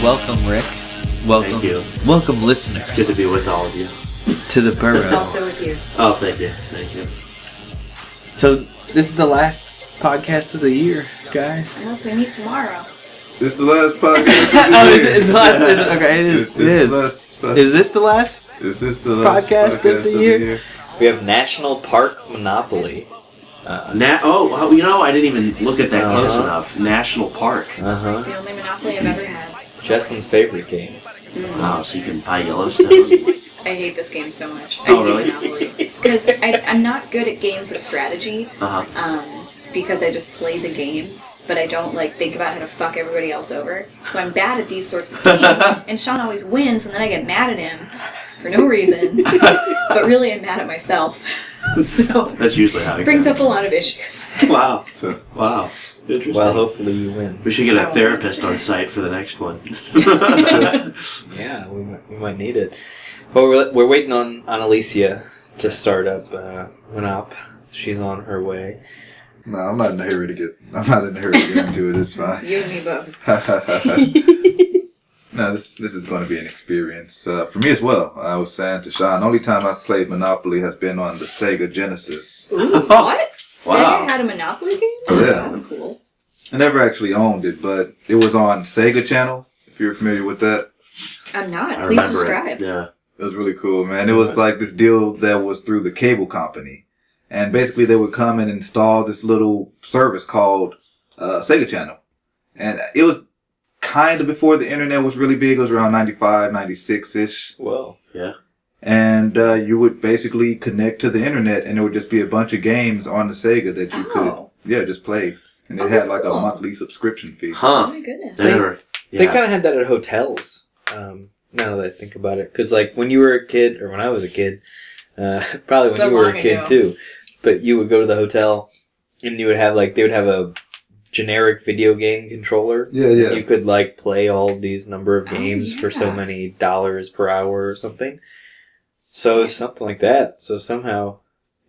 Welcome, Rick. Welcome. Thank you. Welcome, listeners. It's good to be with all of you. To the burrow. Also with you. Oh, thank you. Thank you. So, this is the last podcast of the year, guys. Unless we meet tomorrow. This is the last podcast. Oh, it's the last. Okay, it is. Is this the last? Is this the last podcast of the year? We have National Park Monopoly. I didn't even look at that close enough. National Park. The only Monopoly I've ever had. Justin's favorite game. Oh, so you can buy Yellowstone. I hate this game so much. Oh, really? Because I'm not good at games of strategy. Because I just play the game, but I don't think about how to fuck everybody else over. So I'm bad at these sorts of games. And Sean always wins, and then I get mad at him for no reason. But really, I'm mad at myself. So that's usually how it brings goes. up a lot of issues. Wow. Wow. Interesting. Well, hopefully you win. We should get a therapist on site for the next one. Yeah, we might need it. But we're waiting on Analicia to start up Monop. She's on her way. No, I'm not in a hurry to get into it. It's fine. You and me both. No, this is going to be an experience for me as well. I was saying to Sean, the only time I've played Monopoly has been on the Sega Genesis. Ooh, what? Wow. Sega had a Monopoly game? Oh, yeah. That's cool. I never actually owned it, but it was on Sega Channel, if you're familiar with that. I'm not. I Please remember subscribe. it. Yeah. It was really cool, man. It was like this deal that was through the cable company. And basically they would come and install this little service called Sega Channel. And it was kind of before the internet was really big. It was around 95, 96-ish. Well, Yeah. And you would basically connect to the internet and there would just be a bunch of games on the Sega that you could just play. And it had that's like cool. a monthly subscription fee. Oh Huh. my goodness. they kind of had that at hotels. Now that I think about it, because when you were a kid, or when I was a kid, probably when So you were a long kid ago. too, but you would go to the hotel and you would have they would have a generic video game controller. Yeah, yeah. You could play all these number of games for so yeah. many dollars per hour or something. So something like that. So somehow,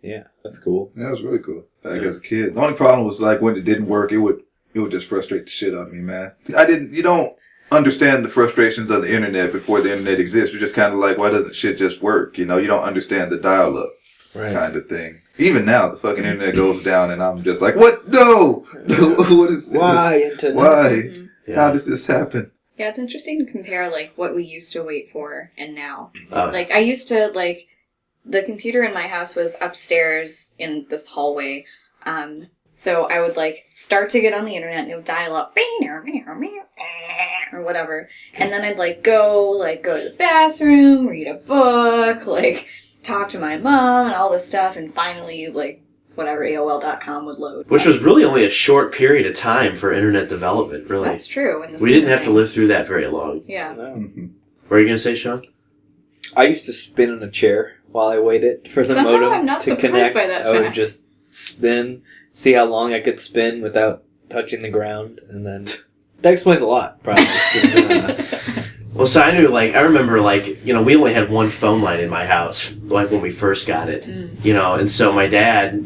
yeah, that's cool. Yeah, it was really cool. As a kid. The only problem was when it didn't work, it would just frustrate the shit out of me, man. You don't understand the frustrations of the internet before the internet exists. You're just kind of why doesn't shit just work? You don't understand the dial-up kind of thing. Even now, the fucking internet goes down and I'm just like, what? No! What is this? Why internet? Why? Mm-hmm. Yeah. How does this happen? Yeah, it's interesting to compare what we used to wait for and now. Oh. I used to the computer in my house was upstairs in this hallway. So I would start to get on the internet and it would dial up or whatever. And then I'd go to the bathroom, read a book, talk to my mom and all this stuff, and finally whatever AOL.com would load. Which was really only a short period of time for internet development, really. That's true. We didn't have to live through that very long. Yeah. Mm-hmm. What are you going to say, Sean? I used to spin in a chair while I waited for the Somehow modem I'm not to surprised connect. by that I would fact. just spin, see how long I could spin without touching the ground, and then that explains a lot, probably. Well, so I knew, I remember, we only had one phone line in my house, when we first got it, and so my dad,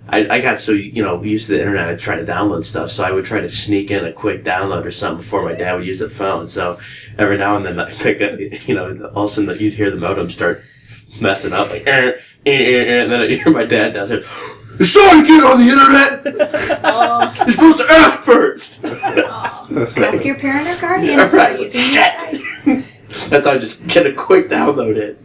I got so, used to the internet, I'd try to download stuff, so I would try to sneak in a quick download or something before my dad would use the phone, so every now and then I'd pick up, all of a sudden you'd hear the modem start messing up, and then I'd hear my dad downstairs, "It's trying to get on the internet! You're supposed to ask first!" Ask your parent or guardian Yeah, right. before using the site. I thought I'd just get a quick download in.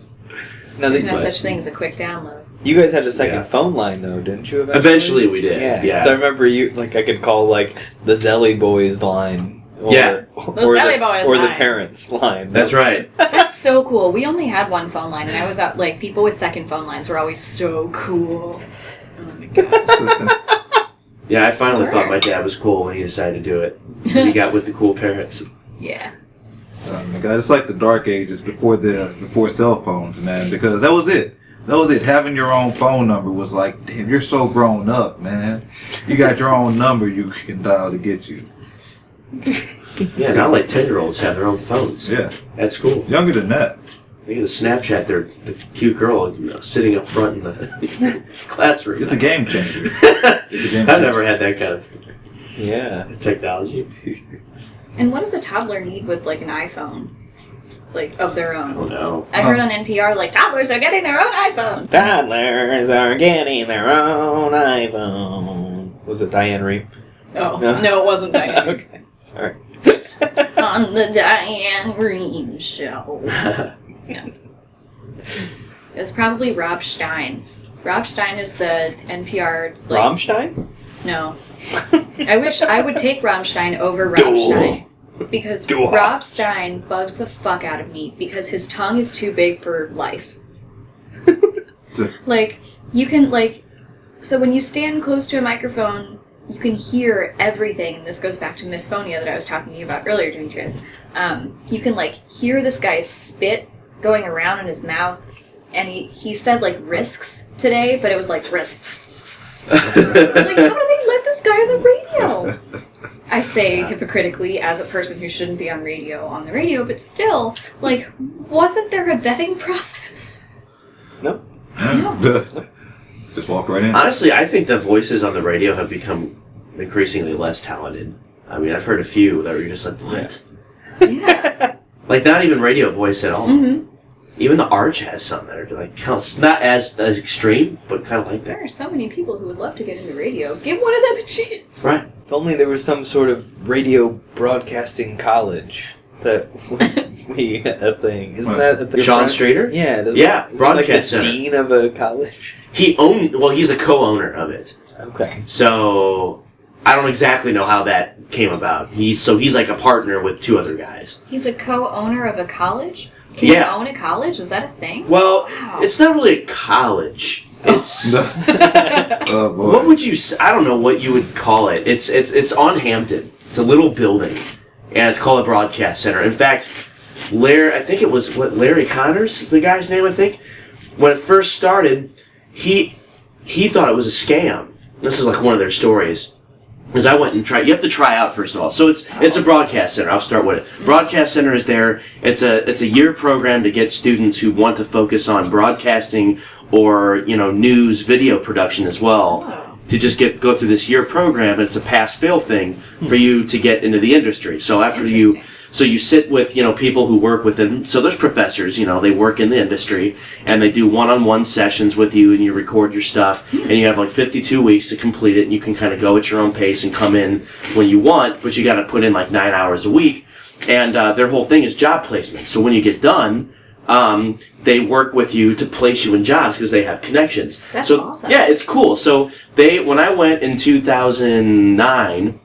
Now, There's no such thing as a quick download. you guys had a second Yeah. phone line, though, didn't you? Eventually we did. Yeah. So I remember you, I could call, the Zelly Boys line. Or, Yeah. Zelly Boys or the line. parents' line. That's right. That's so cool. We only had one phone line, and I was out, people with second phone lines were always so cool. Oh my god. Yeah, I finally thought my dad was cool when he decided to do it. 'Cause he got with the cool parents. Yeah. Oh my God, it's like the dark ages before cell phones, man, because that was it. Having your own phone number was damn, you're so grown up, man. You got your own number you can dial to get you. Yeah, now 10-year-olds have their own phones. Yeah. At school. Younger than that. Look at the Snapchat, the cute girl sitting up front in the classroom. It's a game changer. I never had that kind of Yeah. technology. And what does a toddler need with, like, an iPhone? Like, of their own? I don't know. I heard on NPR, like, toddlers are getting their own iPhone. Toddlers are getting their own iPhone. Was it Diane Reed? Oh, no, it wasn't Diane. Okay, sorry. On the Diane Reed Show. Yeah. It's probably Rob Stein. Rob Stein is the NPR... Like, Rammstein? No. I wish I would take Rammstein over Rob Stein. Because Rob Stein bugs the fuck out of me because his tongue is too big for life. Like, you can, like... So when you stand close to a microphone, you can hear everything. And this goes back to misphonia that I was talking to you about earlier, Demetrius. You can, like, hear this guy's spit going around in his mouth. And he said, like, risks today, but it was like, risks. Like, how do they let this guy on the radio? I say hypocritically as a person who shouldn't be on the radio, but still, like, wasn't there a vetting process? No. Just walk right in. Honestly, I think the voices on the radio have become increasingly less talented. I mean, I've heard a few that were just like, what? Yeah. Like, not even radio voice at all. Mm-hmm. Even the Arch has some that are like, not as extreme, but kind of like that. There are so many people who would love to get into radio. Give one of them a chance. Right. If only there was some sort of radio broadcasting college that would be a thing. Isn't that a thing? Sean Streeter? Yeah. Yeah, isn't broadcast like the center. dean of a college? He's a co-owner of it. Okay. So, I don't exactly know how that came about. He's like a partner with two other guys. He's a co-owner of a college? Can you own a college? Is that a thing? Well, Wow. it's not really a college. It's... Oh, boy. What would you... I don't know what you would call it. It's on Hampton. It's a little building. And it's called a broadcast center. In fact, Larry Connors is the guy's name, I think. When it first started, he thought it was a scam. This is like one of their stories. Because I went and tried. You have to try out first of all. So it's a broadcast center. I'll start with it. Broadcast center is there. It's a year program to get students who want to focus on broadcasting or news video production as well. To just go through this year program, and it's a pass-fail thing for you to get into the industry. So after you sit with people who work within. So there's professors. They work in the industry, and they do one-on-one sessions with you, and you record your stuff, and you have like 52 weeks to complete it, and you can kind of go at your own pace and come in when you want, but you got to put in like 9 hours a week. And their whole thing is job placement. So when you get done, they work with you to place you in jobs because they have connections. That's awesome. Yeah, it's cool. So when I went in 2009,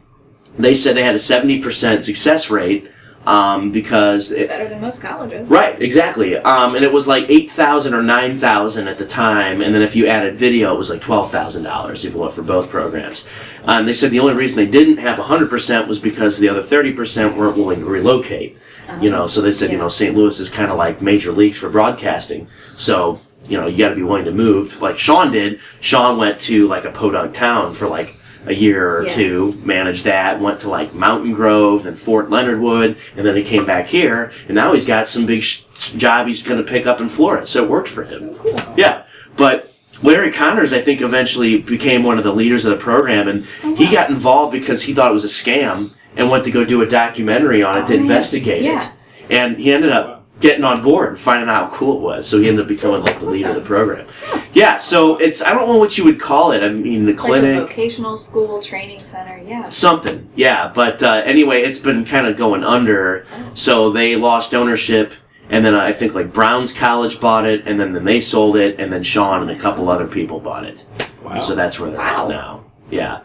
they said they had a 70% success rate. Because it's better than most colleges. Right, exactly. And it was like $8,000 or $9,000 at the time, and then if you added video, it was like $12,000 if you went for both programs. They said the only reason they didn't have 100% was because the other 30% weren't willing to relocate. So they said, St. Louis is kind of like major leagues for broadcasting. So, you got to be willing to move. Like Sean did. Sean went to like a podunk town for like a year or two, managed that, went to like Mountain Grove and Fort Leonard Wood, and then he came back here, and now he's got some big job he's going to pick up in Florida, so it worked for him. So cool. Yeah, but Larry Connors, I think, eventually became one of the leaders of the program, and he got involved because he thought it was a scam and went to go do a documentary on it to investigate it. And he ended up getting on board and finding out how cool it was, so he ended up becoming like the leader of the program. Yeah, so I don't know what you would call it. I mean, the clinic. Like a vocational school training center, yeah. Something, yeah. But anyway, it's been kind of going under, so they lost ownership, and then I think like Brown's College bought it, and then they sold it, and then Sean and a couple other people bought it. Wow. So that's where they're at now. Yeah.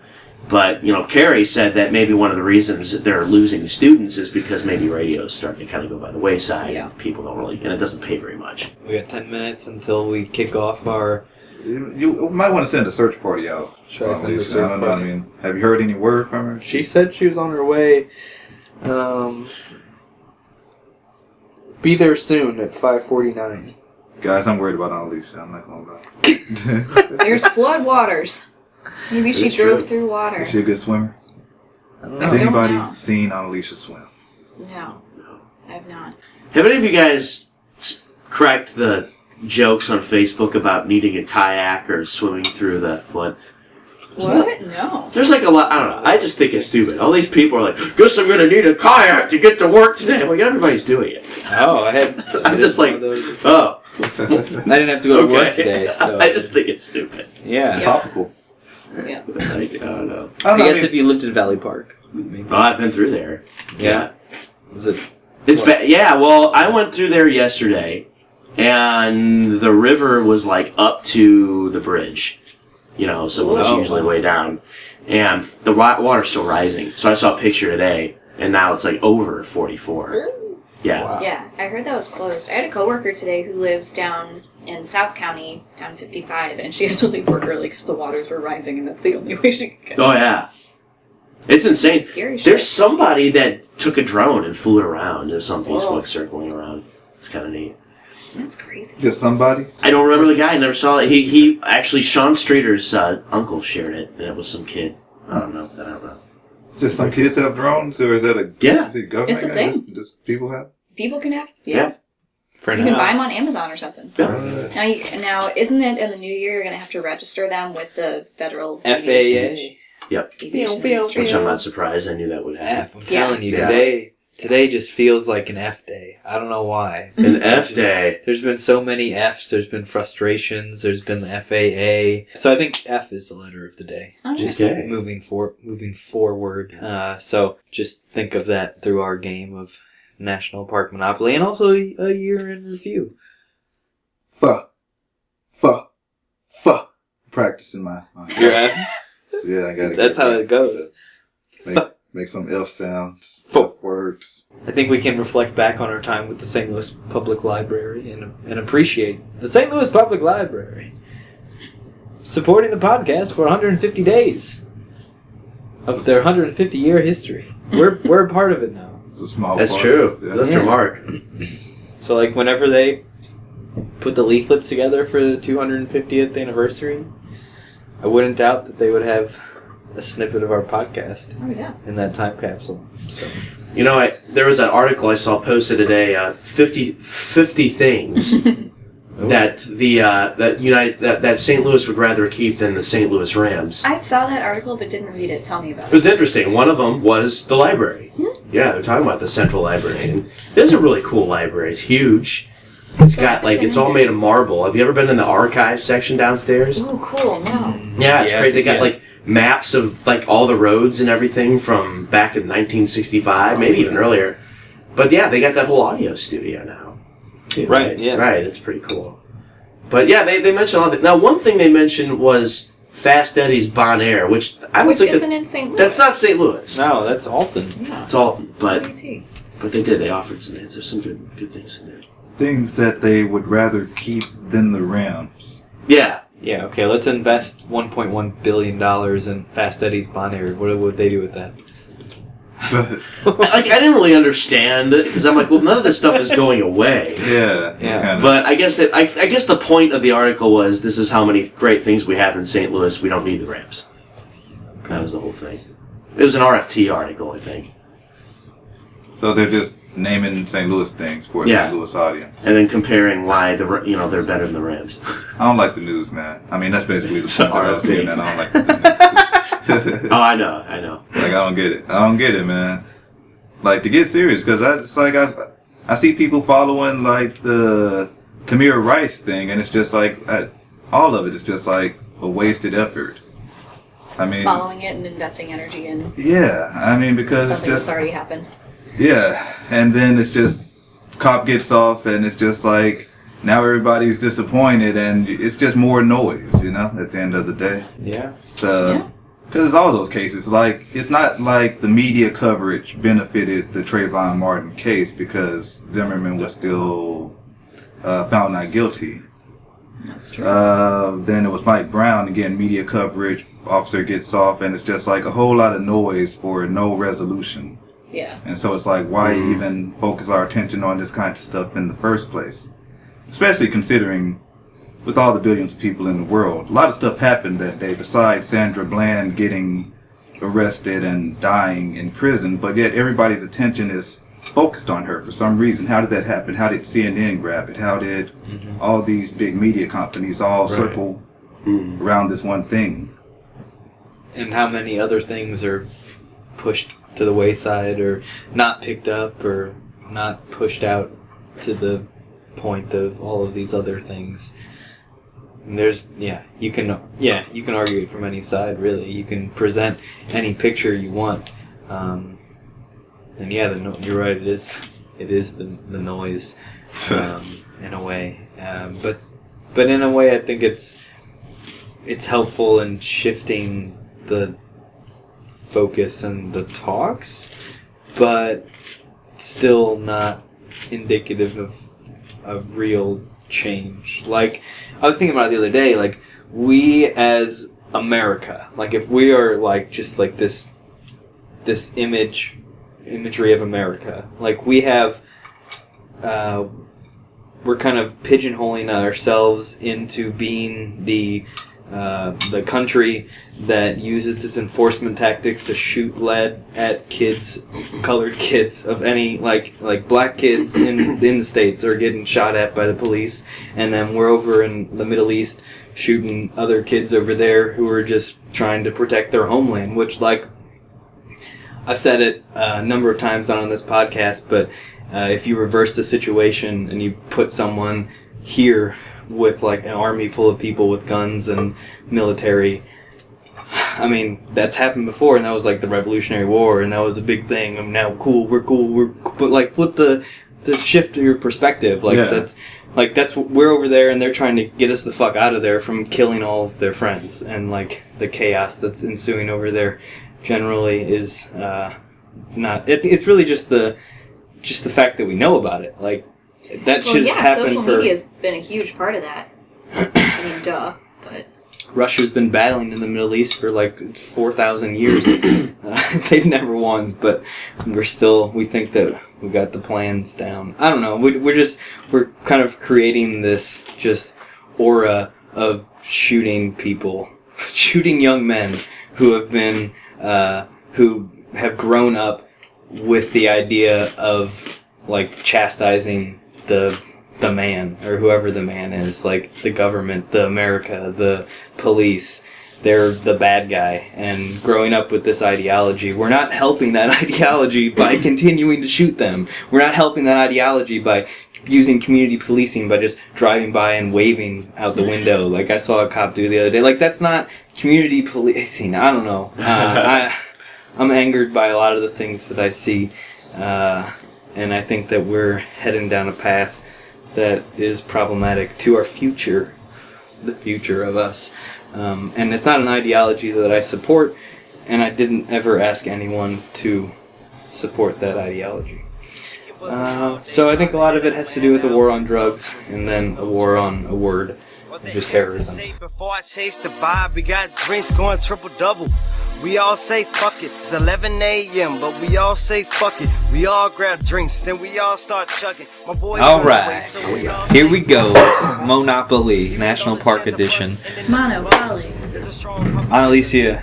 But, Carrie said that maybe one of the reasons that they're losing students is because maybe radio is starting to kind of go by the wayside. Yeah. People don't really, and it doesn't pay very much. We got 10 minutes until we kick off our... You might want to send a search party out. Should I send a search party? I mean, have you heard any word from her? She said she was on her way. Be there soon at 5:49. Guys, I'm worried about Analicia. I'm not going to lie. There's flood waters. Maybe she drove through water. Is she a good swimmer? I don't Has know. anybody seen Analicia swim? No, I have not. Have any of you guys cracked the jokes on Facebook about needing a kayak or swimming through the flood? What? No. There's like a lot. I don't know. I just think it's stupid. All these people are like, "Guess I'm gonna need a kayak to get to work today." I'm like, everybody's doing it. Oh, I'm just like, oh. I didn't have to go to work today, so I just think it's stupid. yeah. It's topical. Yeah. Like, I don't know. I guess if you lived in Valley Park, maybe. Oh, I've been through there. Yeah. Was it? It's bad. Yeah. Well, I went through there yesterday, and the river was like up to the bridge. You know, so it was usually way down, and the water's still rising. So I saw a picture today, and now it's like over 44. Yeah. Wow. Yeah, I heard that was closed. I had a coworker today who lives down in South County, down 55, and she had to leave work early because the waters were rising, and that's the only way she could go. Oh yeah. It's insane. Scary shit. There's somebody that took a drone and flew it around. There's some Facebook circling around. It's kind of neat. That's crazy. Just somebody? I don't remember the guy. I never saw it. He actually, Sean Streeter's uncle shared it, and it was some kid. I don't know. Just some kids have drones, or is that a Yeah. Is it government? It's a thing. Just people have? People can have, Yeah. For you now. can buy them on Amazon or something. Yeah. Now, isn't it in the new year you're going to have to register them with the Federal FAA. Aviation Which Administration? I'm not surprised. I knew that would happen. F. I'm telling you, Yeah. today just feels like an F day. I don't know why. An F day. There's been so many Fs. There's been frustrations. There's been the FAA. So I think F is the letter of the day. Oh, Just okay. moving forward. So just think of that through our game of National Park Monopoly, and also a year in review. Practicing my Your Fs. So yeah, I gotta. That's how it goes. Make some F sounds, Fuh. F words. I think we can reflect back on our time with the St. Louis Public Library and appreciate the St. Louis Public Library supporting the podcast for 150 days of their 150-year history. We're a part of it now. It's a small. That's part. true. Yeah. That's your mark. So, like, whenever they put the leaflets together for the 250th anniversary, I wouldn't doubt that they would have a snippet of our podcast Oh, yeah. in that time capsule. So, You know, there was an article I saw posted today. 50 things that that St. Louis would rather keep than the St. Louis Rams. I saw that article but didn't read it. Tell me about It was interesting. One of them was the library. Yeah, they're talking about the Central Library. And it's a really cool library. It's huge. It's got, like, it's all made of marble. Have you ever been in the archives section downstairs? Ooh, cool. No. Yeah, it's Yeah, crazy. They got, yeah. like, maps of, like, all the roads and everything from back in 1965, maybe even earlier. But, yeah, they got that whole audio studio now. Too, Right, yeah. Right, it's pretty cool. But, yeah, they mentioned a lot of things. Now, one thing they mentioned was Fast Eddie's Bon Air, which I don't Which think isn't in St. Louis. that's not St. Louis. no, that's Alton. Yeah. It's all, but WT. they did. They offered some. There's some good things in there. Things that they would rather keep than the Rams. Yeah. Yeah, okay, let's invest $1.1 billion in Fast Eddie's Bon Air. What would they do with that? But Like, I didn't really understand it because I'm like, well, none of this stuff is going away. yeah, it's Yeah. kinda, But I guess that I guess the point of the article was this is how many great things we have in St. Louis. We don't need the Rams. That was the whole thing. It was an RFT article, I think, so they're just naming St. Louis things for a Yeah. St. Louis audience. and then comparing why they're better than the Rams. I don't like the news, man. I mean, that's basically the It's point that I was RFT. getting at. I don't like the news. Oh, I know. Like, I don't get it, man. Like, to get serious, because it's like, I see people following, like, the Tamir Rice thing, and it's just like, all of it is just like a wasted effort. I mean, Following it and investing energy in yeah, I mean, because it's something that's just, already happened. yeah, and then it's just, cop gets off, and it's just like, now everybody's disappointed, and it's just more noise, you know, at the end of the day. Yeah. So, Yeah. because it's all those cases. Like, it's not like the media coverage benefited the Trayvon Martin case because Zimmerman was still found not guilty. That's true. Then it was Mike Brown, again, media coverage, officer gets off, and it's just like a whole lot of noise for no resolution. Yeah. And so it's like, why even focus our attention on this kind of stuff in the first place? Especially considering, with all the billions of people in the world, a lot of stuff happened that day besides Sandra Bland getting arrested and dying in prison, but yet everybody's attention is focused on her for some reason. How did that happen? How did CNN grab it? How did all these big media companies all circle around this one thing? and how many other things are pushed to the wayside or not picked up or not pushed out to the point of all of these other things. And there's you can argue it from any side, really. You can present any picture you want, and you're right. It is the noise, in a way. But in a way, I think it's helpful in shifting the focus and the talks, but still not indicative of real change. Like, I was thinking about it the other day, like, we as America, like, if we are, like, just, like, this imagery of America, like, we have, we're kind of pigeonholing ourselves into being the country that uses its enforcement tactics to shoot lead at kids, colored kids of any, like black kids in the States are getting shot at by the police, and then we're over in the Middle East shooting other kids over there who are just trying to protect their homeland, which, like, I've said it a number of times on this podcast, but if you reverse the situation and you put someone here with, like, an army full of people with guns and military, I mean, that's happened before, and that was, like, the Revolutionary War, and that was a big thing. I'm now we're cool, but, like, flip the shift of your perspective. Like, that's we're over there, and they're trying to get us the fuck out of there from killing all of their friends, and, like, the chaos that's ensuing over there generally is not. It's really just the fact that we know about it, like. That shit's happened social media's been a huge part of that. I mean, duh, but... Russia's been battling in the Middle East for, like, 4,000 years. They've never won, but we think that we got the plans down. I don't know, we're kind of creating this just aura of shooting people, shooting young men who have been, who have grown up with the idea of, like, chastising the man, or whoever the man is, like the government, the America, the police. They're the bad guy, and growing up with this ideology, we're not helping that ideology by continuing to shoot them. We're not helping that ideology by using community policing, by just driving by and waving out the window, like I saw a cop do the other day. Like, that's not community policing. I don't know. I'm angered by a lot of the things that I see. And I think that we're heading down a path that is problematic to our future, the future of us. And it's not an ideology that I support, and I didn't ever ask anyone to support that ideology. So I think a lot of it has to do with the war on drugs, and then a war on a word, just terrorism. Before I chase the vibe, we got drinks going triple-double. We all say fuck it, it's 11 a.m., but we all say fuck it. We all grab drinks, then we all start chugging. My boys Alright, here we go. Monopoly, National Park Edition. Monopoly. Analicia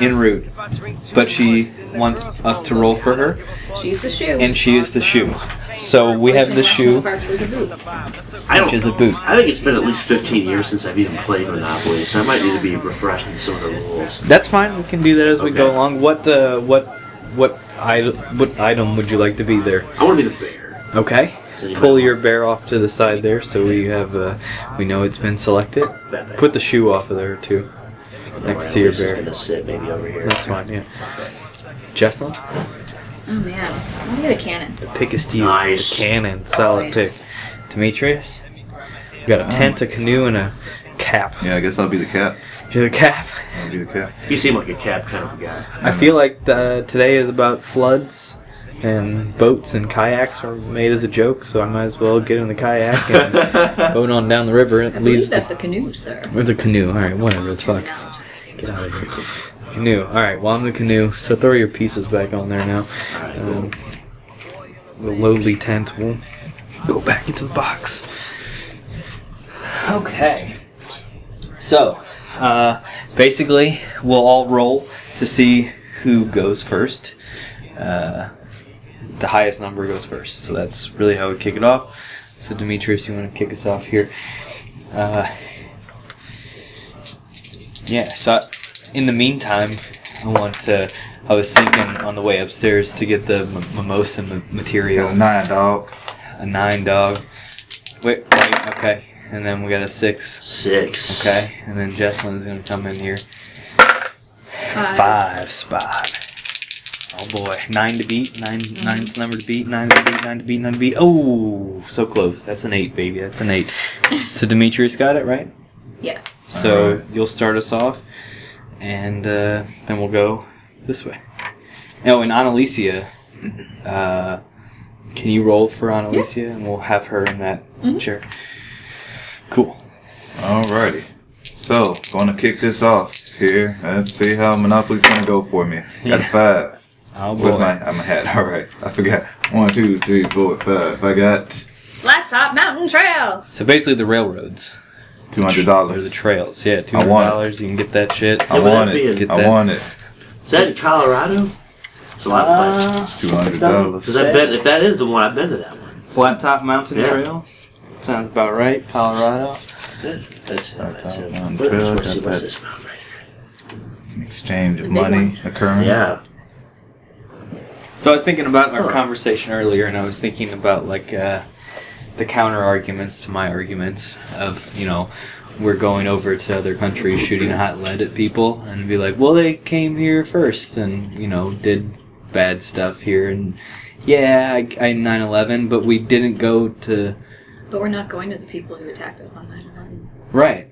en route, but she wants us to roll for her. She's the shoe. And she is the shoe. So we have the shoe, which is a boot. I think it's been at least 15 years since I've even played Monopoly, so I might need to be refreshed in some of the rules. That's fine. We can do that as we go along. What item would you like to be there? I want to be the bear. Okay. Pull your bear off to the side there, so we have we know it's been selected. Put the shoe off of there too, next to your bear. Gonna sit maybe over here. That's fine. Yeah. Jesslyn? Oh man, let me get a cannon. The pick is to you. Nice. The cannon, solid Nice. pick. Demetrius? You got a tent, a canoe, and a cap. Yeah, I guess I'll be the cap. You're the cap. I'll be the cap. You seem like a cap kind of a guy. I feel like today is about floods, and boats and kayaks were made as a joke, so I might as well get in the kayak and going on down the river. I believe that's a canoe, sir. It's a canoe. Alright, whatever. Fuck. Get out of here. Canoe. Alright, well, I'm the canoe, so throw your pieces back on there now. The lowly tent will go back into the box. Okay. So, basically, we'll all roll to see who goes first. The highest number goes first, so that's really how we kick it off. So, Demetrius, you want to kick us off here? Yeah, so in the meantime, I was thinking on the way upstairs to get the mimosa material. Got a 9, dog. A 9, dog. Wait, okay. And then we got a 6. 6. Okay. And then Jesselyn's going to come in here. 5 spot. Oh boy. 9 to beat. 9's the number to beat. 9 to beat. 9 to beat. 9 to beat. Oh, so close. That's an 8, baby. That's an 8. So Demetrius got it, right? Yeah. So you'll start us off. And then we'll go this way. Oh, and Analicia, can you roll for Analicia? Yeah. And we'll have her in that chair. Cool. Alrighty. So, gonna kick this off here. Let's see how Monopoly's gonna go for me. Got a 5. Oh boy. Where's my hat? Alright. I forgot. 1, 2, 3, 4, 5. I got Flat Top Mountain Trail. So basically the railroads. $200. Or the trails. Yeah, I want $200. You can get that shit. I want it. I want it. Is that in Colorado? It's a lot of places. $200. Because I've been, if that is the one, I've been to that one. Flat Top Mountain Trail. Sounds about right. Colorado. That's Mountain it. Trail, What's got that. this about, right? Exchange of money occurring. Yeah. So I was thinking about our conversation earlier, and I was thinking about like the counter arguments to my arguments of, you know, we're going over to other countries shooting hot lead at people, and be like, well, they came here first and, you know, did bad stuff here, and yeah, I 9/11, but we didn't go to. But we're not going to the people who attacked us on 9/11. Right.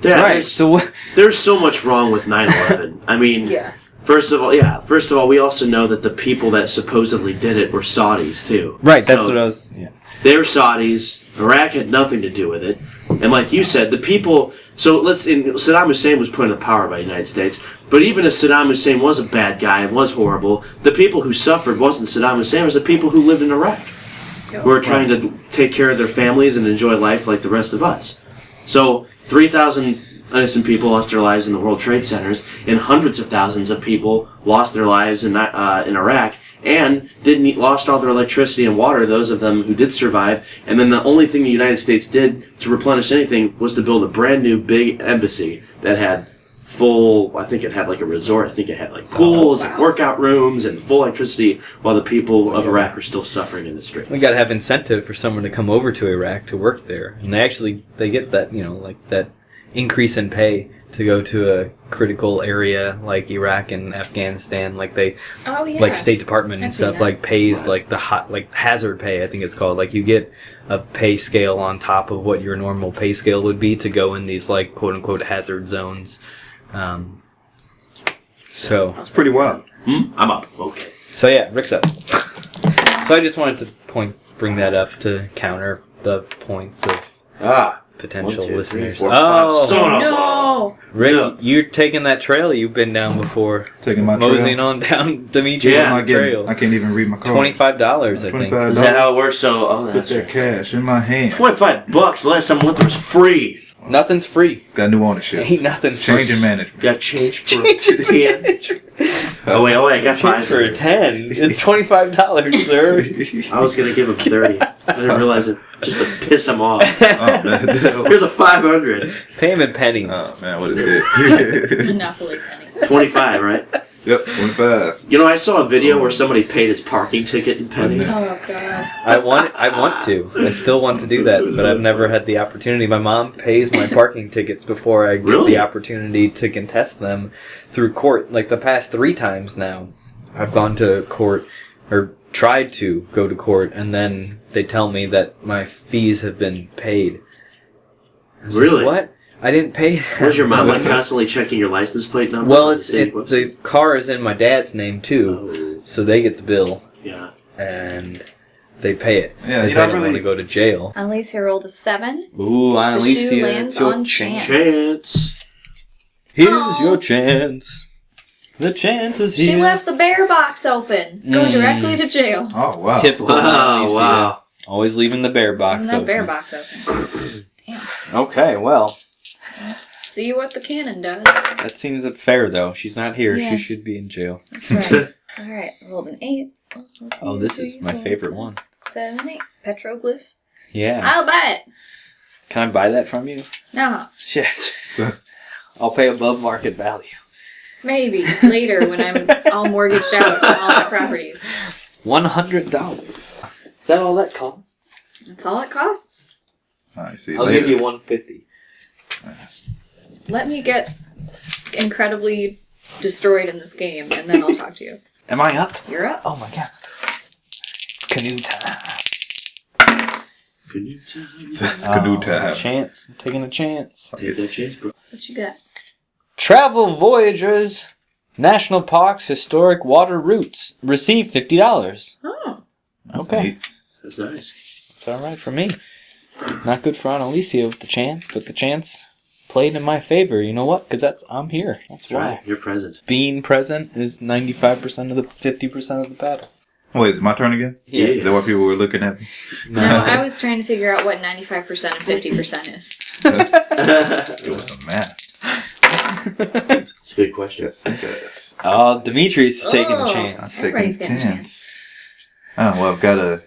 Yeah, right. So there's so much wrong with 9/11. I mean, First of all, we also know that the people that supposedly did it were Saudis too. Right. That's what I was. Yeah. They were Saudis. Iraq had nothing to do with it. And like you said, the people... So Saddam Hussein was put into power by the United States. But even if Saddam Hussein was a bad guy and was horrible, the people who suffered wasn't Saddam Hussein. It was the people who lived in Iraq. Who were trying to take care of their families and enjoy life like the rest of us. So 3,000 innocent people lost their lives in the World Trade Centers, and hundreds of thousands of people lost their lives in Iraq, and lost all their electricity and water, those of them who did survive. And then the only thing the United States did to replenish anything was to build a brand new big embassy that had full, I think it had like a resort, I think it had like pools and workout rooms and full electricity, while the people of Iraq are still suffering in the streets. We gotta have incentive for someone to come over to Iraq to work there. And they get that, you know, like that increase in pay to go to a critical area like Iraq and Afghanistan, like they, like State Department and stuff, like pays like the like hazard pay, I think it's called. Like you get a pay scale on top of what your normal pay scale would be to go in these like quote unquote hazard zones. So that's pretty wild. I'm up. Okay. So yeah, Rick's up. So I just wanted to bring that up to counter the points of potential 1, 2, 3, listeners. 4, 5. No! Rick, you're taking that trail you've been down before. Taking my moseying trail. on down Demetrius' trail. I can't even read my card. $25, I think. Is that how it works? So, Put that's that right. cash in my hand. $25. The last time I went there was free. Nothing's free. Got new ownership. Ain't nothing Change free. in management. Got change for 10. Oh wait, I got 5 for 10. It's $25, sir. I was gonna give him 30. I didn't realize it, just to piss him off. Oh, man. Here's a 500. Pay him in pennies. Oh, man, what is it? Monopoly penny. 25, right? Yep, 25. You know, I saw a video where somebody paid his parking ticket in pennies. Oh, God. I want to. I still want to do that, but I've never had the opportunity. My mom pays my parking tickets before I get the opportunity to contest them through court. Like the past 3 times now, I've gone to court, or tried to go to court, and then they tell me that my fees have been paid. Really? Like, what? I didn't pay them. Was your mom like constantly checking your license plate number? Well, the car is in my dad's name too, so they get the bill. Yeah. And they pay it Yeah, because they don't want to go to jail. Analicia rolled a 7. Ooh, The shoe Analicia, lands it's your on chance. Chance. Here's your chance. The chance is here. She left the bear box open. Go directly to jail. Oh, wow. Typical Wow, Analicia. wow. Always leaving the bear box And that open. bear box open. Damn. Okay, well, Let's see what the cannon does. that seems fair though. She's not here. Yeah. She should be in jail. That's right. Alright, rolled an 8. 1, 2, Oh, this is 3, my 4, favorite 5, one. 6, 7, 8. Petroglyph. Yeah. I'll buy it. Can I buy that from you? No. Shit. I'll pay above market value. Maybe later when I'm all mortgaged out on all my properties. $100. Is that all that costs? That's all it costs. I see. I'll later. give you $150. Let me get incredibly destroyed in this game, and then I'll talk to you. Am I up? You're up. Oh my god. It's canoe time. Canoe time. It's canoe time. Chance. I'm taking a chance. Take that chance, bro. What you got? Travel Voyagers National Parks Historic Water Routes. Receive $50. Oh. That's Okay. neat. That's nice. It's alright for me. Not good for Analicia with the chance, but the chance played in my favor. You know what? Because I'm here. That's why. Right. You're present. Being present is 95% of the 50% of the battle. Wait, is it my turn again? Yeah. Is that why people were looking at me? No, I was trying to figure out what 95% and 50% is. It was some math. It's a good question. Yes, it does. Oh, Demetrius is taking a Oh. chance. I'm taking Everybody's a getting a chance. Oh, well, I've got to...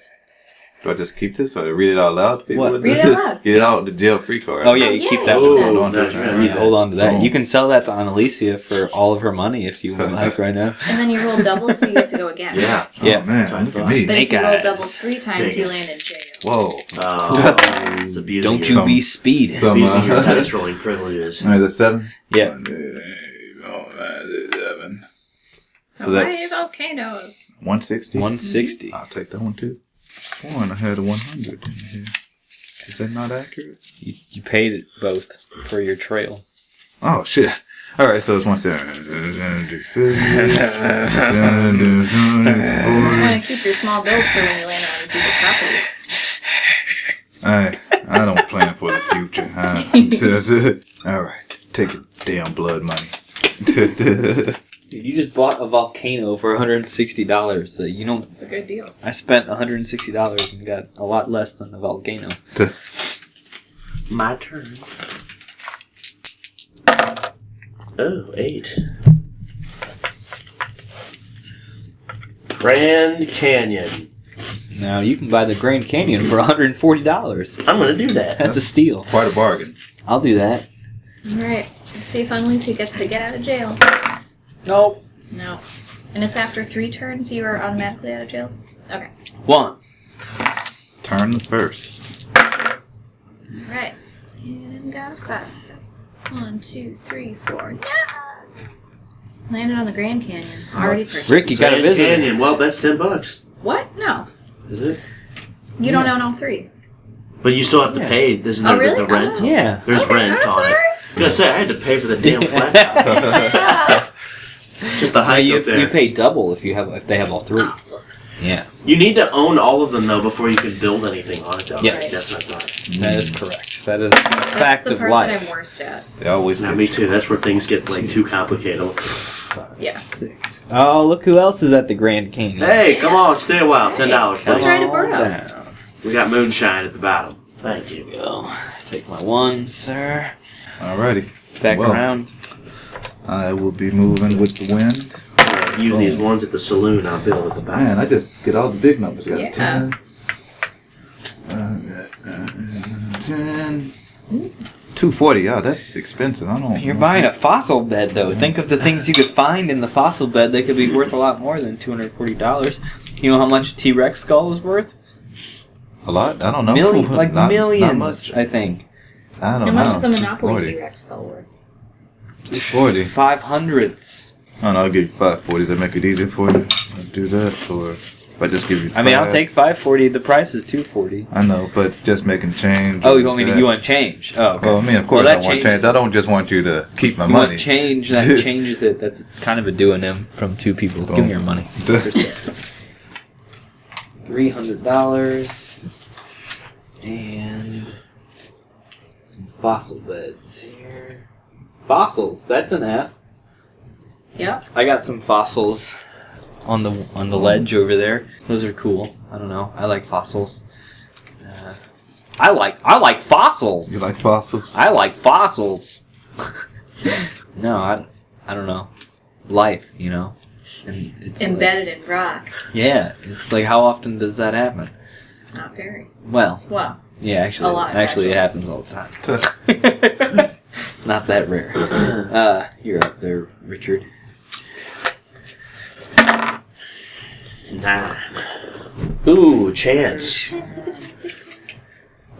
Do I just keep this or read it out loud? What? Read it out loud. Get it out the jail-free card. Oh, yeah, Oh, you yeah, keep that you one. can. Hold on to That's it. right. Yeah, hold on to that. Boom. You can sell that to Analicia for all of her money if you would like right now. And then you roll doubles, so you get to go again. Yeah. Oh, Yeah. man, look at me. But if you roll Snake doubles eyes. 3 times, you Dang land in jail. Whoa. Oh, it's abusing Don't your, you Some- be speeding. some- abusing your dice rolling privileges. All right, that's 7? Yeah. Oh, that's 7. So Hawaii that's volcanoes. 160? 160. I'll take that one, too. Sworn I had a 100 in here. Is that not accurate? You paid it both for your trail. Oh, shit. All right, so it's 170. You want to keep your small bills for when you land on other people's properties. I don't plan for the future. Huh? All right, take your damn blood money. You just bought a volcano for $160. So you know, It's a good deal. I spent $160 and got a lot less than a volcano. My turn. Oh, 8. Grand Canyon. Now you can buy the Grand Canyon for $140. I'm gonna do that. That's a steal. Quite a bargain. I'll do that. Alright. See if Unlucy gets to get out of jail. Nope. No. And it's after 3 turns you are automatically out of jail? Okay. 1. Turn the first. Alright. And I've got a 5. 1, 2, 3, 4. No! Landed on the Grand Canyon. Already purchased. Rick, you got a Grand visitor. Canyon. Well, that's $10. What? No. Is it? You don't own all 3. But you still have to pay. Isn't Oh, there really? the rent? Oh. Yeah. There's Okay, rent I'm on it. sorry. I was gonna say I had to pay for the damn flat top. Just the hike up there. You pay double if they have all 3. Yeah. You need to own all of them though before you can build anything on it. Though. Yes. That's what I thought. That is correct. That is a fact That's the of part life. that I'm worst at. They always Now get me too. That's where things get like too complicated. Yeah. 6. Oh, look who else is at the Grand Canyon. Hey, come on, stay a while. $10. Let's please. ride a burro. Down. We got moonshine at the bottom. Thank you. Go. Take my 1, sir. Alrighty. Back Well, around. I will be moving with the wind. Use these ones at the saloon. I'll build at the back. Man, I just get all the big numbers. Got Yeah. a 10. 10. 240. Yeah, that's expensive. I don't. You're buying a fossil bed, though. Think of the things you could find in the fossil bed that could be worth a lot more than $240. You know how much a T-Rex skull is worth? A lot. I don't know. Like Not millions, much. I think. I don't How know. much is a Monopoly 240. T-Rex skull worth? 240. 500s. Oh no, I'll give you 540 to make it easier for you. I'll do that, or if I just give you. I mean, I'll five. take 540. The price is 240. I know, but just making change. Oh, you want me to? that. You want change? Oh, okay. Well, I mean, of course Well, I that want changes- change. I don't just want you to keep my You money. want change that changes it. That's kind of a do-and-em from 2 people. Give me your money. $300 and some fossil beds here. Fossils. That's an F. Yep. I got some fossils on the ledge over there. Those are cool. I don't know. I like fossils. I like fossils. You like fossils? I like fossils. No, I don't know. Life, you know. And it's Embedded in rock. yeah, it's like how often does that happen? Not very. Well, Well, yeah, actually, A lot, actually, it actually. happens all the time. It's not that rare. You're up there, Richard. 9. Ooh, chance.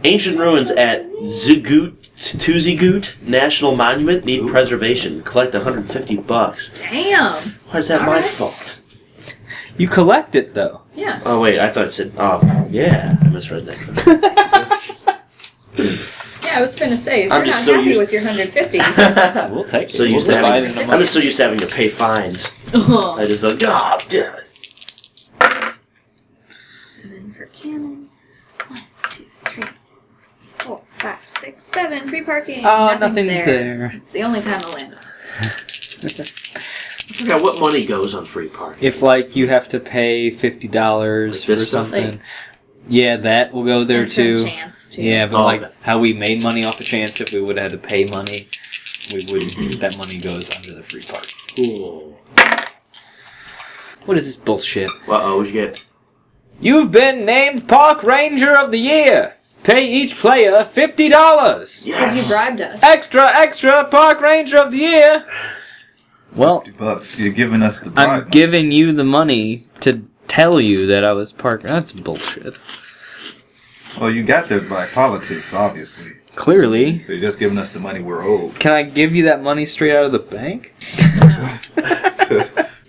Ancient ruins at Tuzigoot National Monument need preservation. Collect $150. Damn. Why is that my Alright. fault? You collect it, though. Yeah. Oh, wait, I thought it said... Oh, yeah, I misread that. Yeah, I was going to say, if I'm you're just not so happy used- with your 150, We'll take it. So used to We'll divide it having, among I'm just so used to having to pay fines. oh. I just like, God damn it. 7 for cannon. 1, 2, 3, 4, 5, 6, 7. Free parking. Oh, nothing's there. It's the only time I'll land. I forgot what money goes on free parking. If, like, you have to pay $50 Like for this stuff? something. Like- Yeah, that will go there And for too. Chance, too. Yeah, but Oh, like okay. how we made money off a chance, if we would have had to pay money, we wouldn't. That money goes under the free park. Cool. What is this bullshit? Uh-oh, what'd you get? You've been named Park Ranger of the Year. Pay each player $50. Because you Yes! bribed us. Extra Park Ranger of the Year. Well, $50. You're giving us the I'm bribe. giving you the money to tell you that I was Park. That's bullshit. Well, you got there by politics, obviously. Clearly. You're just giving us the money we're owed. Can I give you that money straight out of the bank?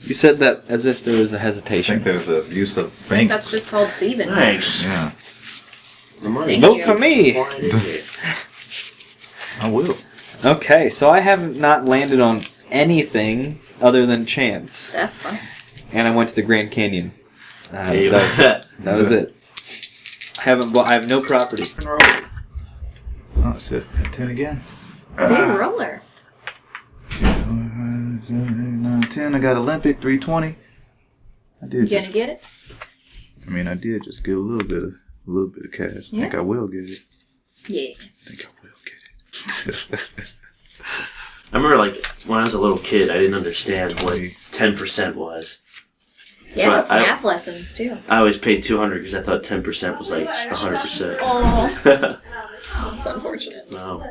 You said that as if there was a I hesitation. think there's a use of bank. That's just called thieving. Thanks. Yeah, The money. Thank Vote you. for me. Why did you? I will. Okay, so I haven't not landed on anything other than chance, That's fun. and I went to the Grand Canyon. Hey, That was it. I have no property. Oh shit! 10 again. Big roller. 9, 10. I got Olympic 320. I did You just. gonna get it? I mean, I did just get a little bit of cash. I think I will get it. Yeah. I think I will get it. I remember, like, when I was a little kid, I didn't understand what 10% was. Yeah, So it's I- math lessons too. I always paid $200 because I thought 10% was like 100%. Oh, that's unfortunate. No.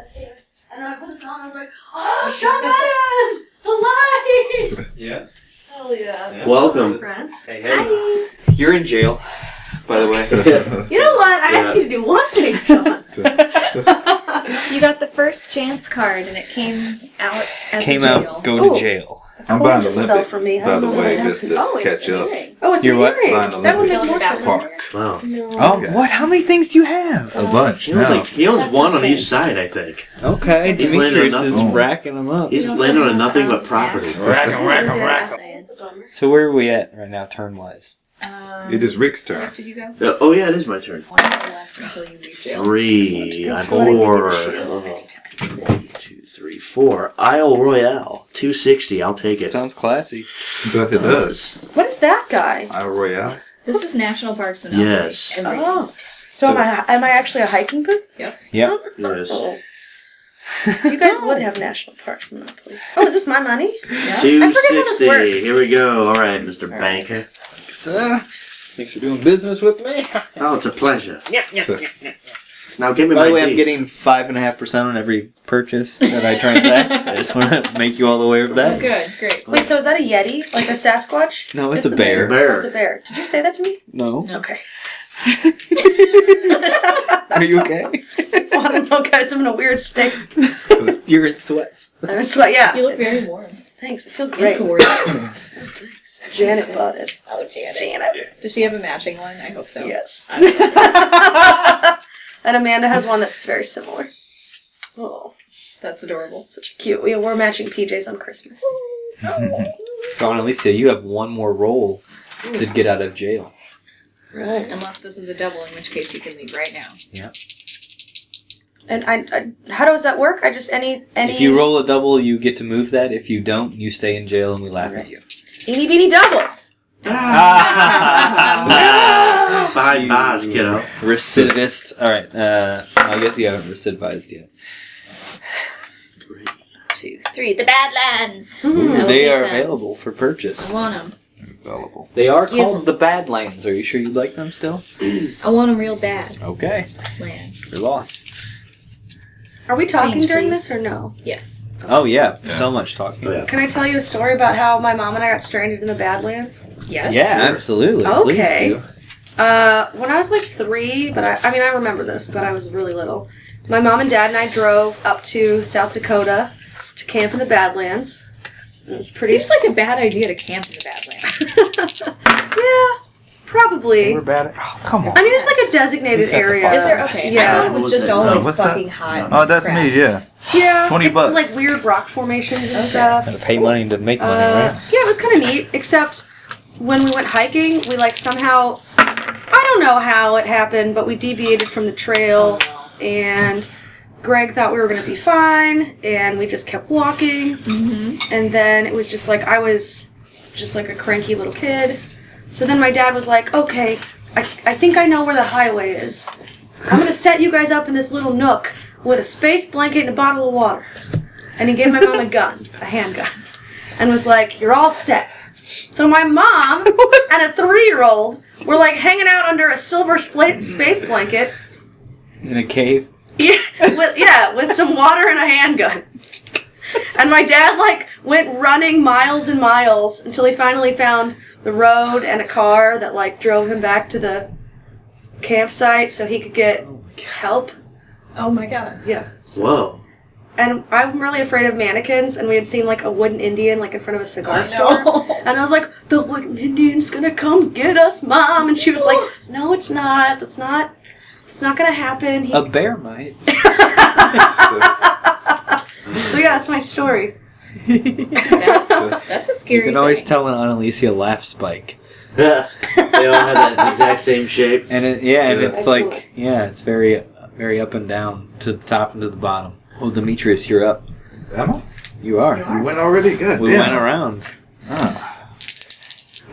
And I put this on, I was like, oh, Sean Madden! The light! Yeah. Hell yeah. Welcome. Friends. Hey, Hi. You're in jail, by the way. You know what? I asked you to do one thing, Sean. You got the first chance card, and it came out as Came a jail. out, go to Ooh. jail. I'm Coin buying just Olympic, fell for me. I by don't the know way, what just to Oh, it's catch an up. earring. Oh, it's You're an what? earring. Buying That would Olympic. make more sense. Park. Wow. No. Oh, Okay. what? How many things do you have? A bunch He owns, now. he owns That's one on okay. each side, I think. Okay, He's Demetrius landed is enough. racking them up. He's You also landed on have nothing but snacks. property. That's a bummer. So where are we at right now, turn-wise? It is Rick's Where turn. did you go? Oh, yeah, it is my turn. 1 more left until you leave jail. 3. Thanks I'm for letting me 4. give you a 1, 2, 3, 4. Isle Royale. 260. I'll take it. Sounds classy. But it does. What is that guy? Isle Royale. This is National Parks Monopoly. Yes. Everything's Oh. So am I actually a hiking boot? Yep. Yes. Oh. You guys would have National Parks Monopoly. Oh, is this my money? Yeah. I forget how this 260. works. Here we go. All right, Mr. Banker. Thanks for doing business with me. Oh, it's a pleasure. Now give me By my the way, I'm deed. getting 5.5% on every purchase that I transact. I just want to make you all aware of Oh, that. good, great. Wait, so is that a Yeti? Like a Sasquatch? No, it's a It's a bear. bear. Oh, it's a bear. Did you say that to me? No. No. Okay. Are you okay? Well, I don't know, guys. I'm in a weird state. You're in sweats. I'm sweat. Yeah. You look very warm. Thanks. I feel great. Indoors. Janet bought it. Oh, Janet. Janet. Does she have a matching one? I hope so. Yes. And Amanda has one that's very similar. Oh, That's adorable. such a cute. We're matching PJs on Christmas. So, Analicia, you have one more roll to get out of jail. Right. Unless this is a double, in which case you can leave right now. Yep. And I how does that work? I just any. If you roll a double, you get to move that. If you don't, you stay in jail and we laugh at you. Eeny beeny double. Behind bars, kiddo. Recidivist. Alright, I guess you haven't recidivized yet. 2, 3. The Badlands. Ooh, I will they take are that. available for purchase. I want them. Available. They are Give called them. the Badlands. Are you sure you'd like them still? I want them real bad. Okay. Lands. Your loss. Are we talking Change, during please. this or no? Yes. Oh yeah, Yeah. so much talking. Oh, yeah. Can I tell you a story about how my mom and I got stranded in the Badlands? Yes. Yeah, absolutely. Okay. Please do. When I was like 3, but I mean, I remember this, but I was really little. My mom and dad and I drove up to South Dakota to camp in the Badlands. It was pretty. Seems like a bad idea to camp in the Badlands. Yeah, probably. We're bad. Oh, come on. I mean, there's like a designated Who's got the area. fire? Is there? Okay. I Yeah. thought it was just all No, like what's that? fucking hot. Oh, that's crap. me. Yeah. Yeah, 20 it's bucks. like weird rock formations and Okay. stuff. Gotta pay money to make money, right? Yeah, it was kind of neat. Except when we went hiking, we like somehow, I don't know how it happened, but we deviated from the trail, and Greg thought we were gonna be fine, and we just kept walking. And then it was just like I was just like a cranky little kid. So then my dad was like, "Okay, I think I know where the highway is. I'm gonna set you guys up in this little nook with a space blanket and a bottle of water." And he gave my mom a gun, a handgun, and was like, "You're all set." So my mom and a 3-year-old were like hanging out under a silver space blanket, In a cave. with some water and a handgun. And my dad like went running miles and miles until he finally found the road and a car that like drove him back to the campsite so he could get help. Oh my god. Yeah. Whoa. And I'm really afraid of mannequins, and we had seen like a wooden Indian like in front of a cigar store. No. And I was like, "The wooden Indian's gonna come get us, Mom." And she was like, "No, it's not. It's not gonna happen." A bear might. So yeah, that's my story. That's a scary You can always thing. tell an Analicia laugh spike. They all have that exact same shape. And and Yeah. it's Excellent. like, it's very, very up and down, to the top and to the bottom. Oh, Demetrius, you're up. Am I? You are. You went already? God We damn. went around. Ah.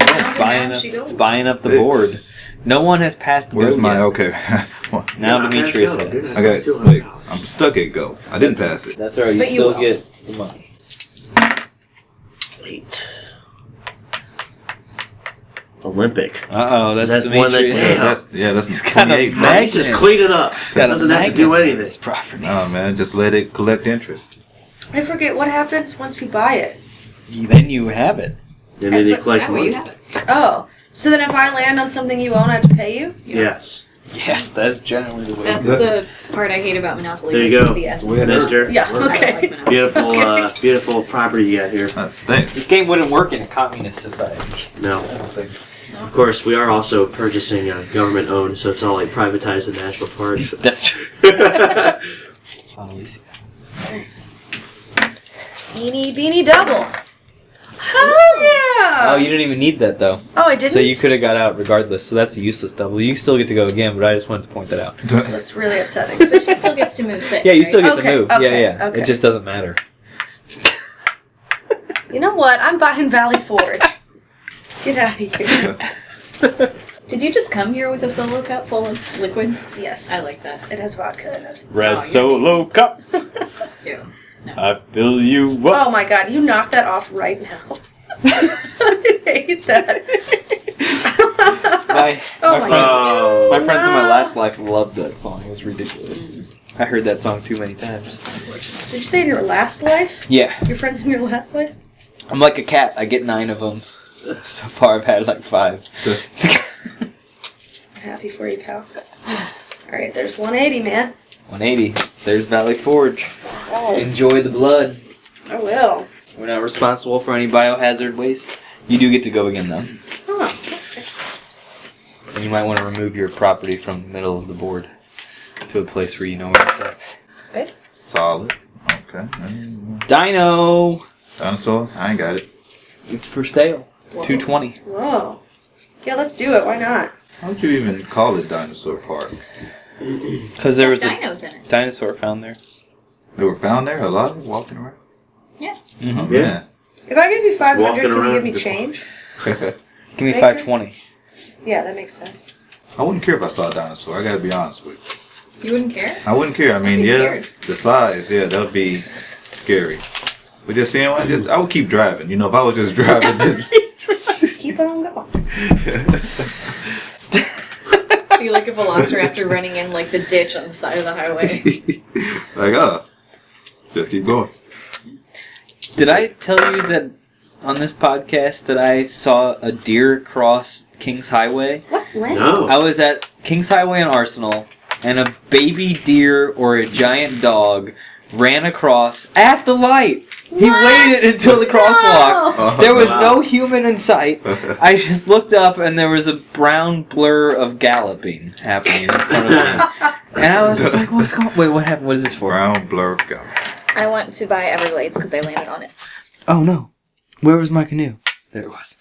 Yeah, buying up the board. No one has passed the Where's go my yet. okay? Now Not Demetrius passed go, has. dude. I got wait. I'm stuck at go. I didn't pass it. That's alright. You But you still will. get the money. Wait. Olympic. That's That's one that- Demetrius. Damn. That's He's got a 28. He's magnet. just clean it up. Got a Doesn't have to magnet do for anything. his properties. Oh man, just let it collect interest. I forget what happens once you buy it. Then you have it. And then you But collect That way money. you have it. Oh, so then if I land on something you own, I have to pay you? Yes. Yes, that's generally the way. That's the part I hate about Monopoly. There is you just go. The essence. Winner. Mister. Yeah. I don't Okay. like Monopoly. Beautiful, Okay. beautiful property you got here. This Thanks. game wouldn't work in a communist society. No. I don't think. Of course, we are also purchasing government owned, so it's all like privatized in national parks. That's true. Analicia. Eeny beanie double. Hell yeah! Oh, you didn't even need that though. Oh, I didn't? So you could have got out regardless. So that's a useless double. You still get to go again, but I just wanted to point that out. That's really upsetting. But she still gets to move 6. Yeah, you right? still get Okay, to move. okay, Yeah. okay. It just doesn't matter. You know what? I'm buying Valley Forge. Get out of here. Did you just come here with a solo cup full of liquid? Yes. I like that. It has vodka in it. Red you're Solo Cup. Ew. I fill you up. Oh my god, you knocked that off right now. I hate that. My Oh my Oh. my friends in my No. last life loved that song. It was ridiculous. I heard that song too many times. Did you say in your last life? Yeah, Your friends in your last life? I'm like a cat. I get 9 of them. So far, I've had like 5. I'm happy for you, pal. Alright, there's 180, man. 180. There's Valley Forge. Oh, Enjoy the blood. I will. We're not responsible for any biohazard waste. You do get to go again, though. Huh. And you might want to remove your property from the middle of the board to a place where you know where it's at. Good. Solid. Okay. Dino! Dinosaur? I ain't got it. It's for sale. Whoa. $220. Whoa. Yeah, let's do it. Why not? How'd you even call it Dinosaur Park? Because there was a dinos in it. dinosaur found there. They were found there, alive, walking around? Yeah. Mm-hmm. Oh, Yeah. If I give you 500, walking can you around give me just- change? man. Give me Baker? 520. Yeah, that makes sense. I wouldn't care if I saw a dinosaur. I gotta be honest with You wouldn't care? you. I wouldn't care. I mean, be yeah, scared. the size, yeah, that would be scary. But just seeing one, I would keep driving. You know, if I was just driving, Keep on going. See, see like a velociraptor running in like the ditch on the side of the highway. Just keep going. Did I tell you that on this podcast that I saw a deer cross King's Highway? What? When? No. I was at King's Highway in Arsenal, and a baby deer or a giant dog ran across at the light. He waited until the crosswalk. Oh, There was wow. no human in sight. I just looked up, and there was a brown blur of galloping happening in front of me. And I was like, what's going on? Wait, what happened? What is this for? Brown blur go. I went to buy Everglades because I landed on it. Oh, no. Where was my canoe? There it was.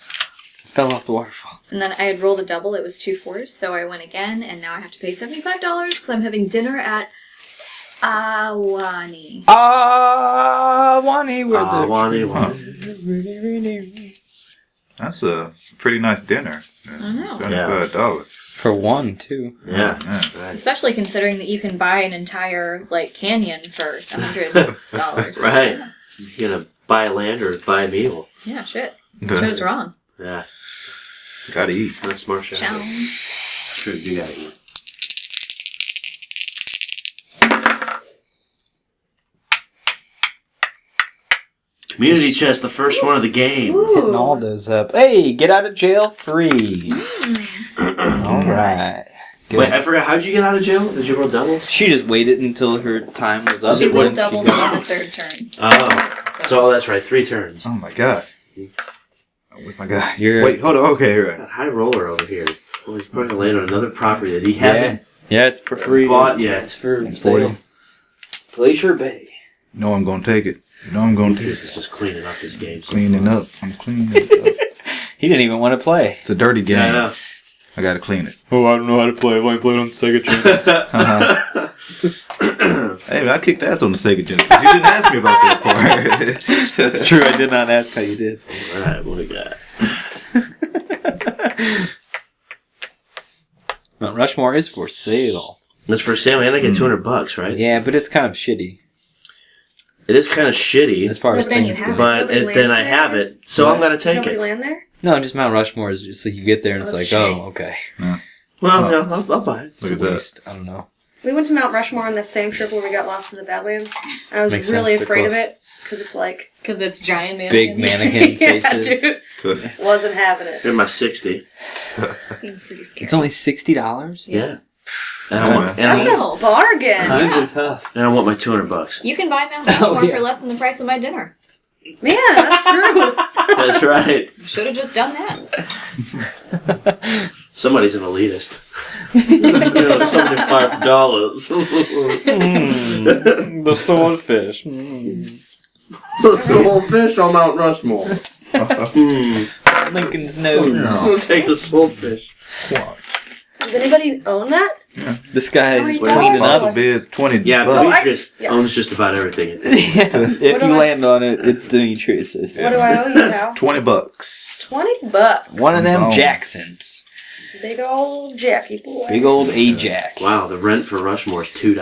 It fell off the waterfall. And then I had rolled a double. It was 2 fours, so I went again, and now I have to pay $75 because I'm having dinner at Awani. Awani, That's a pretty nice dinner. I know. $75. For one, too. Yeah. Yeah. Right. Especially considering that you can buy an entire like canyon for $100. Right. You gonna buy land or buy a meal? Yeah, shit. Chose wrong. Yeah. Gotta eat. That's smart shit. Challenge. True, you gotta eat. Community chest, the first one of the game. Hitting all those up. Hey, get out of jail 3. Alright. Wait, I forgot. How'd you get out of jail? Did you roll doubles? She just waited until her time was up. She what- rolled doubles on the third turn. Oh, that's right. 3 turns. Oh my god. I'm with my guy. You're- Wait, hold on. Okay, you're right. That high roller over here. Well, he's probably land on another property that he hasn't Yeah, it's for free. bought yet. It's for 40. sale. Glacier Bay. You know I'm gonna take it. You know I'm gonna take This it. is just cleaning up his game. Cleaning up. I'm cleaning it up. He didn't even want to play. It's a dirty game. Yeah, I know. I gotta clean it. Oh, I don't know how to play. I've only played on Sega Channel. Hey, man, I kicked ass on the Sega Genesis. You didn't ask me about that part. That's true. I did not ask how you did. Alright, what we got? Mount Rushmore is for sale. It's for sale, and I get $200, right? Yeah, but it's kind of shitty It is kind of shitty, as far as But then you things have go. but Nobody then I lands have there? it, so I'm gonna Does take nobody it. land there? No, just Mount Rushmore is just like you get there and it's Oh, like, that's oh, okay. Well, yeah, I'll buy it. Look at It's a that. waste. I don't know. We went to Mount Rushmore on the same trip where we got lost in the Badlands. And I was Makes really sense, they're afraid of close. it because it's like Because it's giant man. Big mannequin yeah, faces. dude, So, wasn't having it. They're my 60. Seems pretty scary. It's only $60. Yeah. And I want, and That's I, a bargain. Times are tough. and I want my $200. You can buy Mount Rushmore yeah. for less than the price of my dinner. Man, that's true. That's right. Should have just done that. Somebody's an elitist. $75. The swordfish. The swordfish on Mount Rushmore. Lincoln's nose. We'll take the swordfish. Does anybody own that? This guy is How many cleaning dollars? up. bids, $20. Yeah, I- Demetrius yeah. owns just about everything. If What you do I- land on it, it's Demetrius's. What do I owe you now? $20. $20. One of them Oh. Jacksons. Big old Jackie boy. Big old Ajax. Wow, the rent for Rushmore is $2.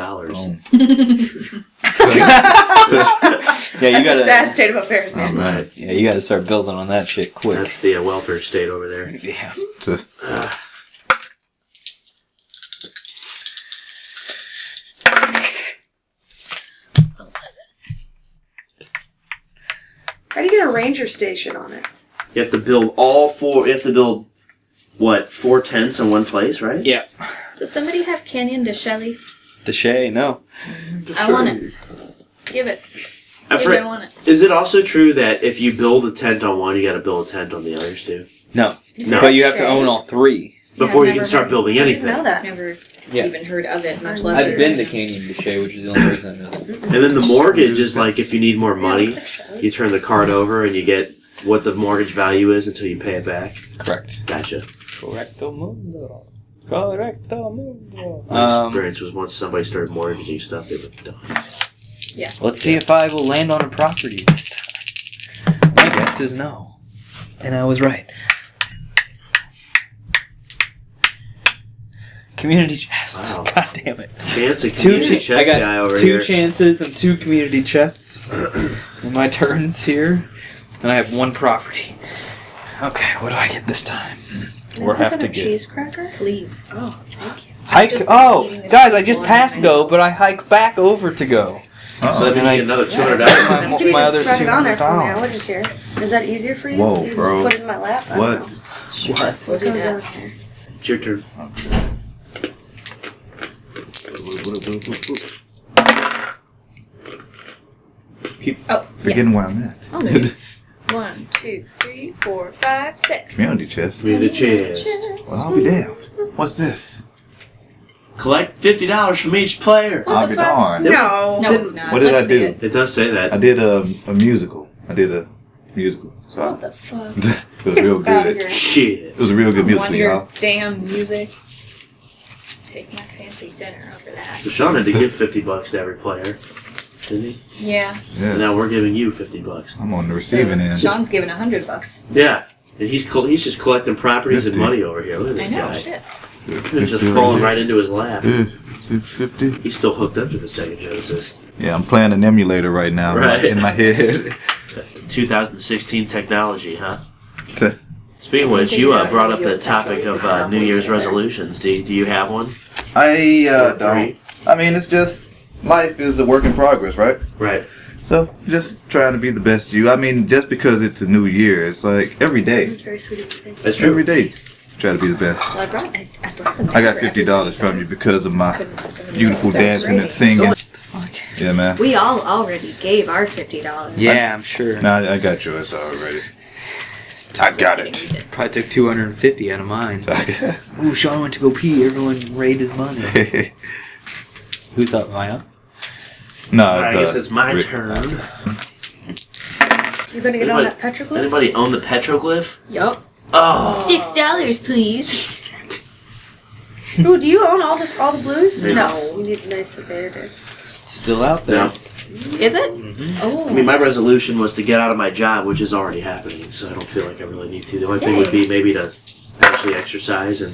Yeah, you That's a sad gotta. state of affairs, man. Right. Yeah, you gotta start building on that shit quick. That's the welfare state over there. Yeah. How do you get a ranger station on it? You have to build all 4. You have to build, what, 4 tents in one place, right? Yeah. Does somebody have Canyon to Shelly? Deshay, no. I want it. Give it. I Maybe I want it. Is it also true that if you build a tent on one, you got to build a tent on the others too? No. said But you have to Deshay? own all 3. Before you never can start heard- building I anything. didn't know that. Never Yeah. even heard of it, much less. I've been to Canyon Deshay, which is the only reason I know that. And then the mortgage is like if you need more Yeah, money, looks like Shelly. you turn the card over and you get what the mortgage value is until you pay it back. Correct. Gotcha. Correcto mundo. Correcto mundo. My experience was once somebody started mortgaging stuff, they were done. Let's see if I will land on a property this time. My guess is no. And I was right. Community chest. Wow. God damn it. Chance a Two community I chest got guy over 2 here. chances and 2 community chests in my turns here. And I have 1 property. Okay, what do I get this time? Can I Or please have to a get. cheese cracker? Please. Oh, thank you. Hike. just Oh, eating the guys, I cheese just alone passed myself. go, but I hike back over to go. So that means you get another $200. You My could even other spread it on there for me. I $200. wouldn't care. Is that easier for you? Whoa, you bro. Just put it in my lap. I don't What? know. What? What do goes that. on here? It's your turn. Keep Oh, yeah. forgetting where I'm at. I'll move. 1, 2, 3, 4, 5, 6. Community chest. Give me the chest. Well, I'll be damned. What's this? Collect $50 from each player. I'll be darned. No. No, it's not. What did Let's I see do? it. It does say that. I did a musical. So What the fuck? it was real Outta good. here. Shit. It was a real good musical, Want your y'all. damn music? Take my fancy dinner over that. So Sean had to give $50 to every player, didn't he? Yeah. And Yeah, now we're giving you $50. I'm on the receiving end. Sean's giving $100. Yeah. And he's just collecting properties and 50. money over here. Look at I this know. guy. Shit. It's just falling right into his lap. 50. He's still hooked up to the Sega Genesis. Yeah, I'm playing an emulator right now Right. in my head. 2016 technology, huh? T- Speaking of which, think you that brought up you the would topic actually of put New Year's together. resolutions. Do you have one? I Or don't. three? I mean, it's just life is a work in progress, right? Right. So just trying to be the best you. I mean, just because it's a new year, it's like every day. It's very sweet of you. Thank you. That's true. Every day, try to be the best. Well, I brought them. I got $50 from you because of my beautiful dancing and singing. Yeah, man. We all already gave our $50. Yeah, I'm sure. Nah, I got yours already. I got it. Probably took 250 out of mine. Ooh, Sean went to go pee. Everyone raid his money. Who's up? Am I up? No, I guess it's my Rick. turn. You gonna get on that petroglyph? Anybody own the petroglyph? Yup. Oh. $6, please. Ooh, do you own all the blues? Yeah. No. You need a nice invader. Still out there. No. Is it? Mm-hmm. Oh. I mean, my resolution was to get out of my job, which is already happening, so I don't feel like I really need to. The only thing would be maybe to actually exercise and.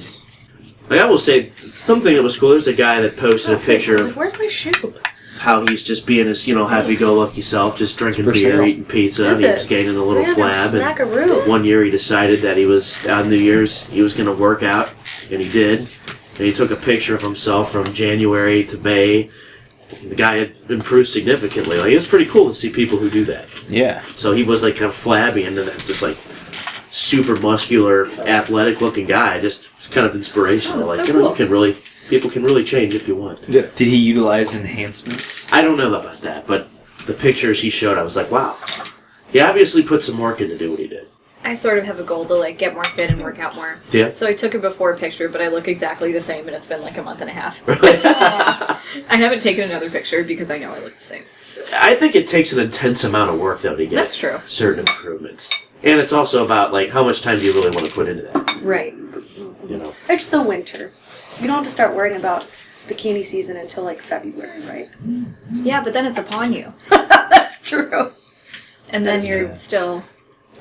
Like, I will say, something that was cool, there's a guy that posted a picture I was of like, where's my shoe? how he's just being his, happy-go-lucky self, just drinking For beer, sale. eating pizza, Is and he it? was gaining a little Man, flab. And Smackaroo. one year he decided that he was, on New Year's, he was going to work out, and he did. And he took a picture of himself from January to May. The guy had improved significantly. Like, it's pretty cool to see people who do that. Yeah. So he was like kind of flabby and then just like super muscular, athletic-looking guy. Just it's kind of inspirational. Oh, like that's you so know, cool. people can really change if you want. Did he utilize enhancements? I don't know about that, but the pictures he showed, I was like, wow. He obviously put some work in to do what he did. I sort of have a goal to get more fit and work out more. Yeah. So I took a before picture, but I look exactly the same, and it's been like a month and a half. Really? I haven't taken another picture because I know I look the same. I think it takes an intense amount of work though to get That's true. certain improvements. And it's also about like how much time do you really want to put into that? Right. You know. It's the winter. You don't have to start worrying about bikini season until like February, right? Yeah, but then it's upon you, That's true. and then you're still.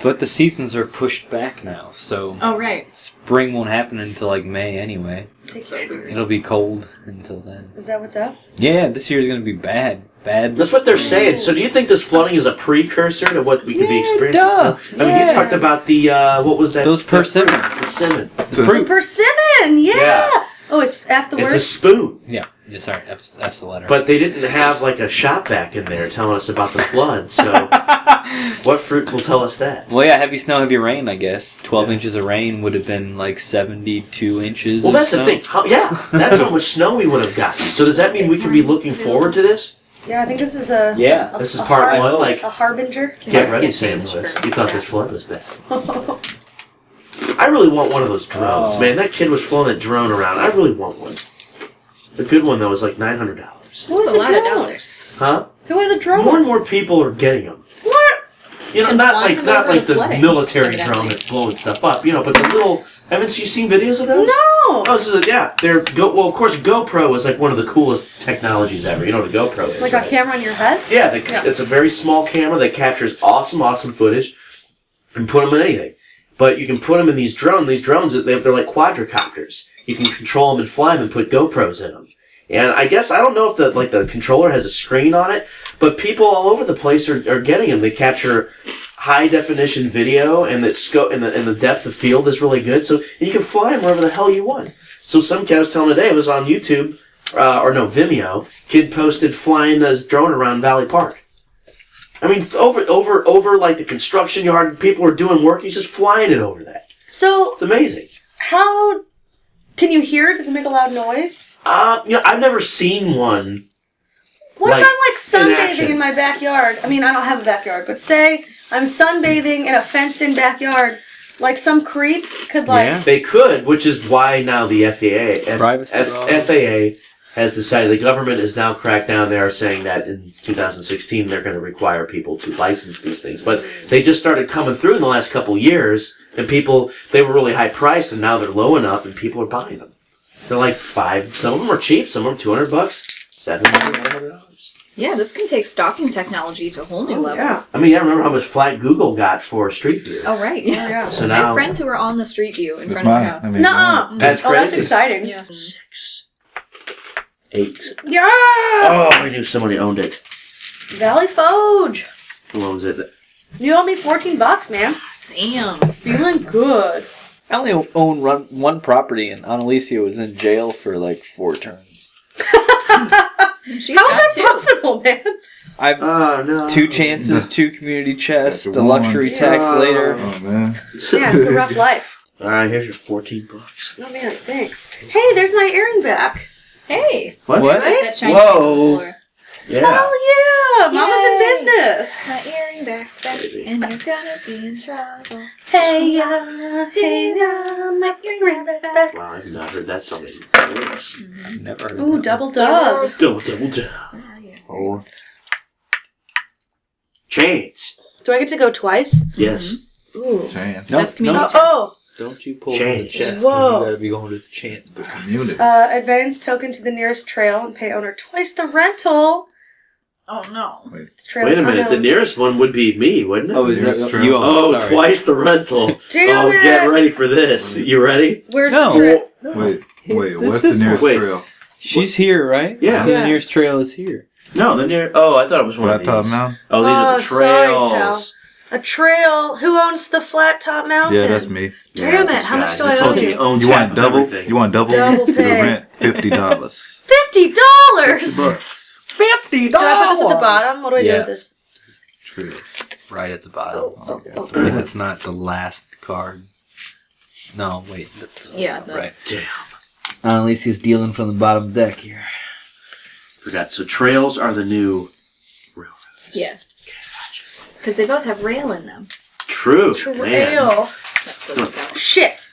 But the seasons are pushed back now, so Oh right. spring won't happen until like May anyway. That's so weird. It'll be cold until then. Is that what's up? Yeah, this year's gonna be bad. Bad. That's what they're saying. So do you think this flooding is a precursor to what we could be Yeah, experiencing? duh. Still? I mean, you Yeah. talked about the, what was that? Those persimmons. Persimmons. The fruit. Persimmon, yeah. Yeah. Oh, it's F the word. It's a spoon. Yeah. Sorry, F's the letter. But they didn't have like a shop vac in there telling us about the flood. So what fruit will tell us that? Well, yeah, heavy snow, heavy rain, I guess. 12 inches of rain would have been like 72 inches Well, of that's snow. the thing. That's how much snow we would have gotten. So does that mean we can be looking forward to this? Yeah, I think this is a. Yeah. a- This is a part har- one, like- a harbinger. Get ready, Get St. changed Louis. for- You thought this flood was bad. I really want one of those drones, Oh. man. That kid was flying that drone around. I really want one. The good one though is like $900. Who That's is a lot of drone? dollars. Huh? Who is a drone? More and more people are getting them. What? You know, And not flying like them not over like the the flooding, military evidently. drone that's blowing stuff up. You know, but the little. Haven't you seen videos of those? No. Oh, this is they're well. Of course, GoPro is like one of the coolest technologies ever. You know what a GoPro is? Like right? a camera on your head? Yeah, Yeah. it's a very small camera that captures awesome footage and put them in anything. But you can put them in these drones. These drones, they're like quadricopters. You can control them and fly them and put GoPros in them. And I guess, I don't know if the controller has a screen on it, but people all over the place are getting them. They capture high definition video and the scope and the depth of field is really good. So you can fly them wherever the hell you want. So some kid I was telling today, it was on YouTube, Vimeo. Kid posted flying his drone around Valley Park. I mean, over like the construction yard, people were doing work. He's just flying it over that. So It's amazing. how can you hear it? Does it make a loud noise? I've never seen one. What Like, if I'm in like action. sunbathing in my backyard? I mean, I don't have a backyard, but say I'm sunbathing in a fenced-in backyard. Like some creep could like. Yeah. They could, which is why now the Privacy law. FAA has decided, the government is now cracked down. They are saying that in 2016 they're going to require people to license these things. But they just started coming through in the last couple of years, and they were really high priced, and now they're low enough, and people are buying them. They're like $5. Some of them are cheap. Some of them $200, $700, $100. Yeah, this can take stalking technology to whole new levels. I mean, I remember how much flat Google got for Street View. Oh, right. Yeah. Yeah. So I now have friends who are on the Street View in That's front of mine. their house. I mean, Nuh-uh. That's Oh, that's crazy. exciting. Yeah. 6, 8. Yes. Oh, I knew somebody owned it. Valley Foge. Who owns it? You owe me $14, man. Damn. Feeling good. I only own one property, and Analicia was in jail for like 4 terms. She's How is got that two. possible, man? I've Oh, no. 2 chances, 2 community chests, That's the one. luxury tax Yeah. later. Oh man. Yeah, it's a rough life. All right, here's your $14. Oh man, thanks. Hey, there's my earring back. Hey. What? What? There's that shiny Whoa. thing on the floor. Yeah. Hell yeah! Mama's in Yay. business. My earring back's back, Crazy. and you're gonna be in trouble. Hey yeah, my earring back. Wow, I've not heard that song in years. Never heard Ooh, of double dub. Double. Four. Chains. Do I get to go twice? Yes. Ooh. Chance. No, That's community no. chest. Oh, Don't you pull Change. the chest. Whoa. You gotta be going to the chance. The community. advance token to the nearest trail and pay owner twice the rental. Oh, no. The trail Wait is a minute. The unowned. nearest one would be me, wouldn't it? Oh, is that Nearest you? trail. Oh, sorry. twice the rental. Damn Oh, it. get ready for this. You ready? Where's No. the trail? Wait, It's what's the this nearest one. Wait. trail? She's here, right? Yeah. So Yeah. the nearest trail is here. No, the near. Oh, I thought it was one Flat of Top these. Mountain? Oh, these are Oh, the sorry, trails. A trail. Who owns the flat top mountain? Yeah, that's me. Damn it, this how much guy. do I told owe you? you? He owns You half want of double? everything. You want double? Double The pay. rent, $50. $50. Bucks. $50. Do I put this at the bottom? What do I do Yeah. with this? Trails. Right at the bottom. Oh, oh, I think that's not the last card. No, wait. That's Yeah, right. Damn. Analicia's dealing from the bottom deck here. Forgot. So trails are the new railroads. Yeah. Because they both have rail in them. True. Man. Trail. That's what it's out. Shit.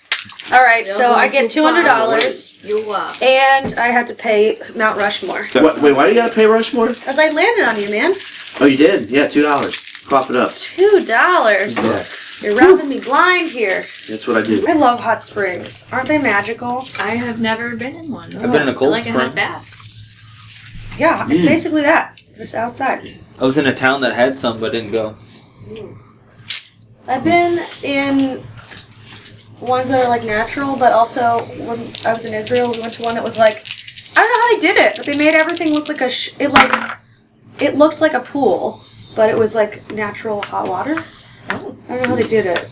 All right, so I get $200, You up. and I have to pay Mount Rushmore. What, wait, why do you gotta pay Rushmore? As I landed on you, man. Oh, you did? Yeah, $2. Cough it up. $2. Bucks. You're robbing me blind here. That's what I do. I love hot springs. Aren't they magical? I have never been in one. I've been in a cold I like spring. a hot bath. Yeah, it's basically that. Just outside. I was in a town that had some, but didn't go. I've been in ones that are like natural, but also when I was in Israel, we went to one that was like, I don't know how they did it, but they made everything look like it looked like a pool, but it was like natural hot water. Oh. I don't know how they did it.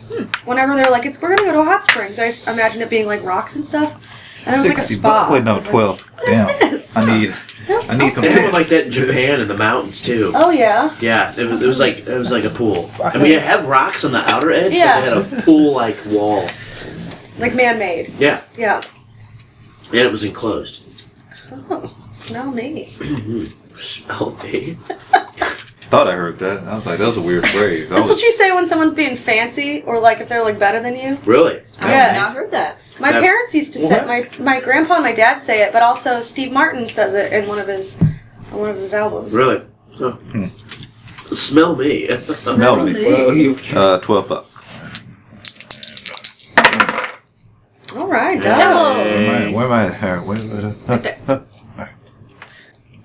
Whenever they're like, we're gonna go to a hot springs, I imagine it being like rocks and stuff, and it was like a 60 spa. bucks. Wait, I no, was like, 12. Damn. this? I need some They have one like that in pants. Japan in the mountains too. Oh yeah. Yeah, it was like a pool. I mean, it had rocks on the outer edge, Yeah. but it had a pool-like wall. Like man-made. Yeah, Yeah. and it was enclosed. Oh, smell me. Smell me. Thought I heard that. I was like, that was a weird phrase. That's what you say when someone's being fancy, or like if they're like better than you. Really? I Yeah. have not heard that. My That- parents used to say my grandpa and my dad say it, but also Steve Martin says it in one of his albums. Really? Oh. Smell me. Smell me. $12 bucks. All right, Double. done. Where am I at? Where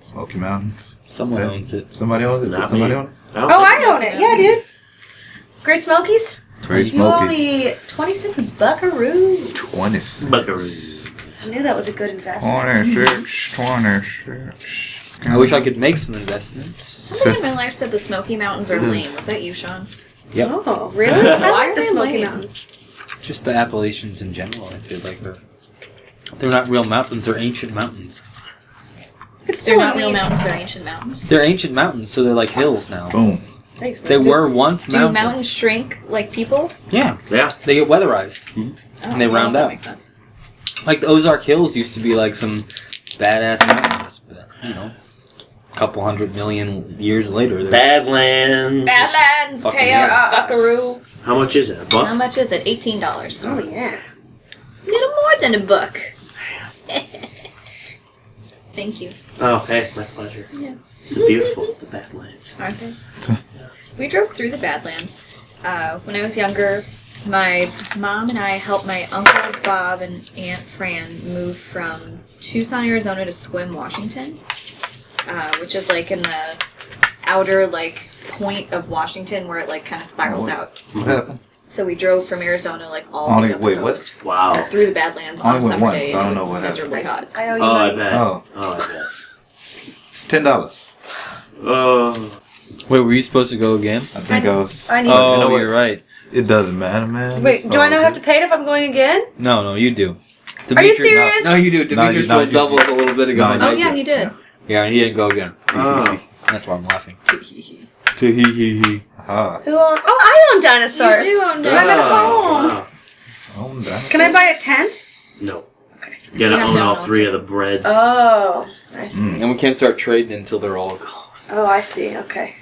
Smoky Mountains. Someone owns it. Somebody owns it? Not Does somebody me. own it? don't Oh, think I own it. Yeah, dude. Great Smokies. Great You owe Smokies. me 26 buckaroos. 26. Buckaroos. I knew that was a good investment. 26. I wish I could make some investments. Somebody in my life said the Smoky Mountains are lame. Was that you, Sean? Yep. Oh, really? I like the Why are they Smoky lame? Mountains. Just the Appalachians in general, I feel like are They're not real mountains, they're ancient mountains. It's They're still not a real neat- mountains, they're ancient mountains. They're ancient mountains, so they're like hills now. Boom. Thanks, man. They were once Do mountains. mountains shrink like people? Yeah, Yeah. they get weatherized. Oh, And they round that out. makes sense. Like the Ozark Hills used to be like some badass mountains, but you know, a couple 100 million years later, they're Badlands. Badlands, Fucking pay up, yes. buckaroo. How much is it? A buck? How much is it? $18. Oh, yeah. A little more than a buck. Thank you. Oh, hey, my pleasure. Yeah. It's beautiful, the Badlands. Aren't they? We drove through the Badlands. When I was younger, my mom and I helped my Uncle Bob and Aunt Fran move from Tucson, Arizona to Sequim, Washington, which is like in the outer like point of Washington where it like kind of spirals out. What happened? So we drove from Arizona like all the Only way up the wait, coast, what? Wow. through the Badlands I on a only went summer once, day. so I don't It know was what happened. miserably hot. I owe you Oh, I money. bet. Oh. Oh, I bet. $10. Oh. Wait, were you supposed to go again? I think I was. I need- Oh, You know what? you're right. It doesn't matter, man. Wait, It's do I all not have to good. pay it if I'm going again? No, you do. Are you serious? No, you do. Demetrius No, went doubles a little bit ago. No, and Oh I yeah, did. he did. Yeah, and he didn't go again. Oh. That's why I'm laughing. Tee-hee-hee-hee. Ah. Who own? Oh, I own dinosaurs. You do own I'm dinosaurs. at home. Wow. Oh, dinosaur. Can I buy a tent? No. You gotta You have own to all own three all of the breads. Oh, I see. And we can't start trading until they're all gone. Oh, I see. Okay.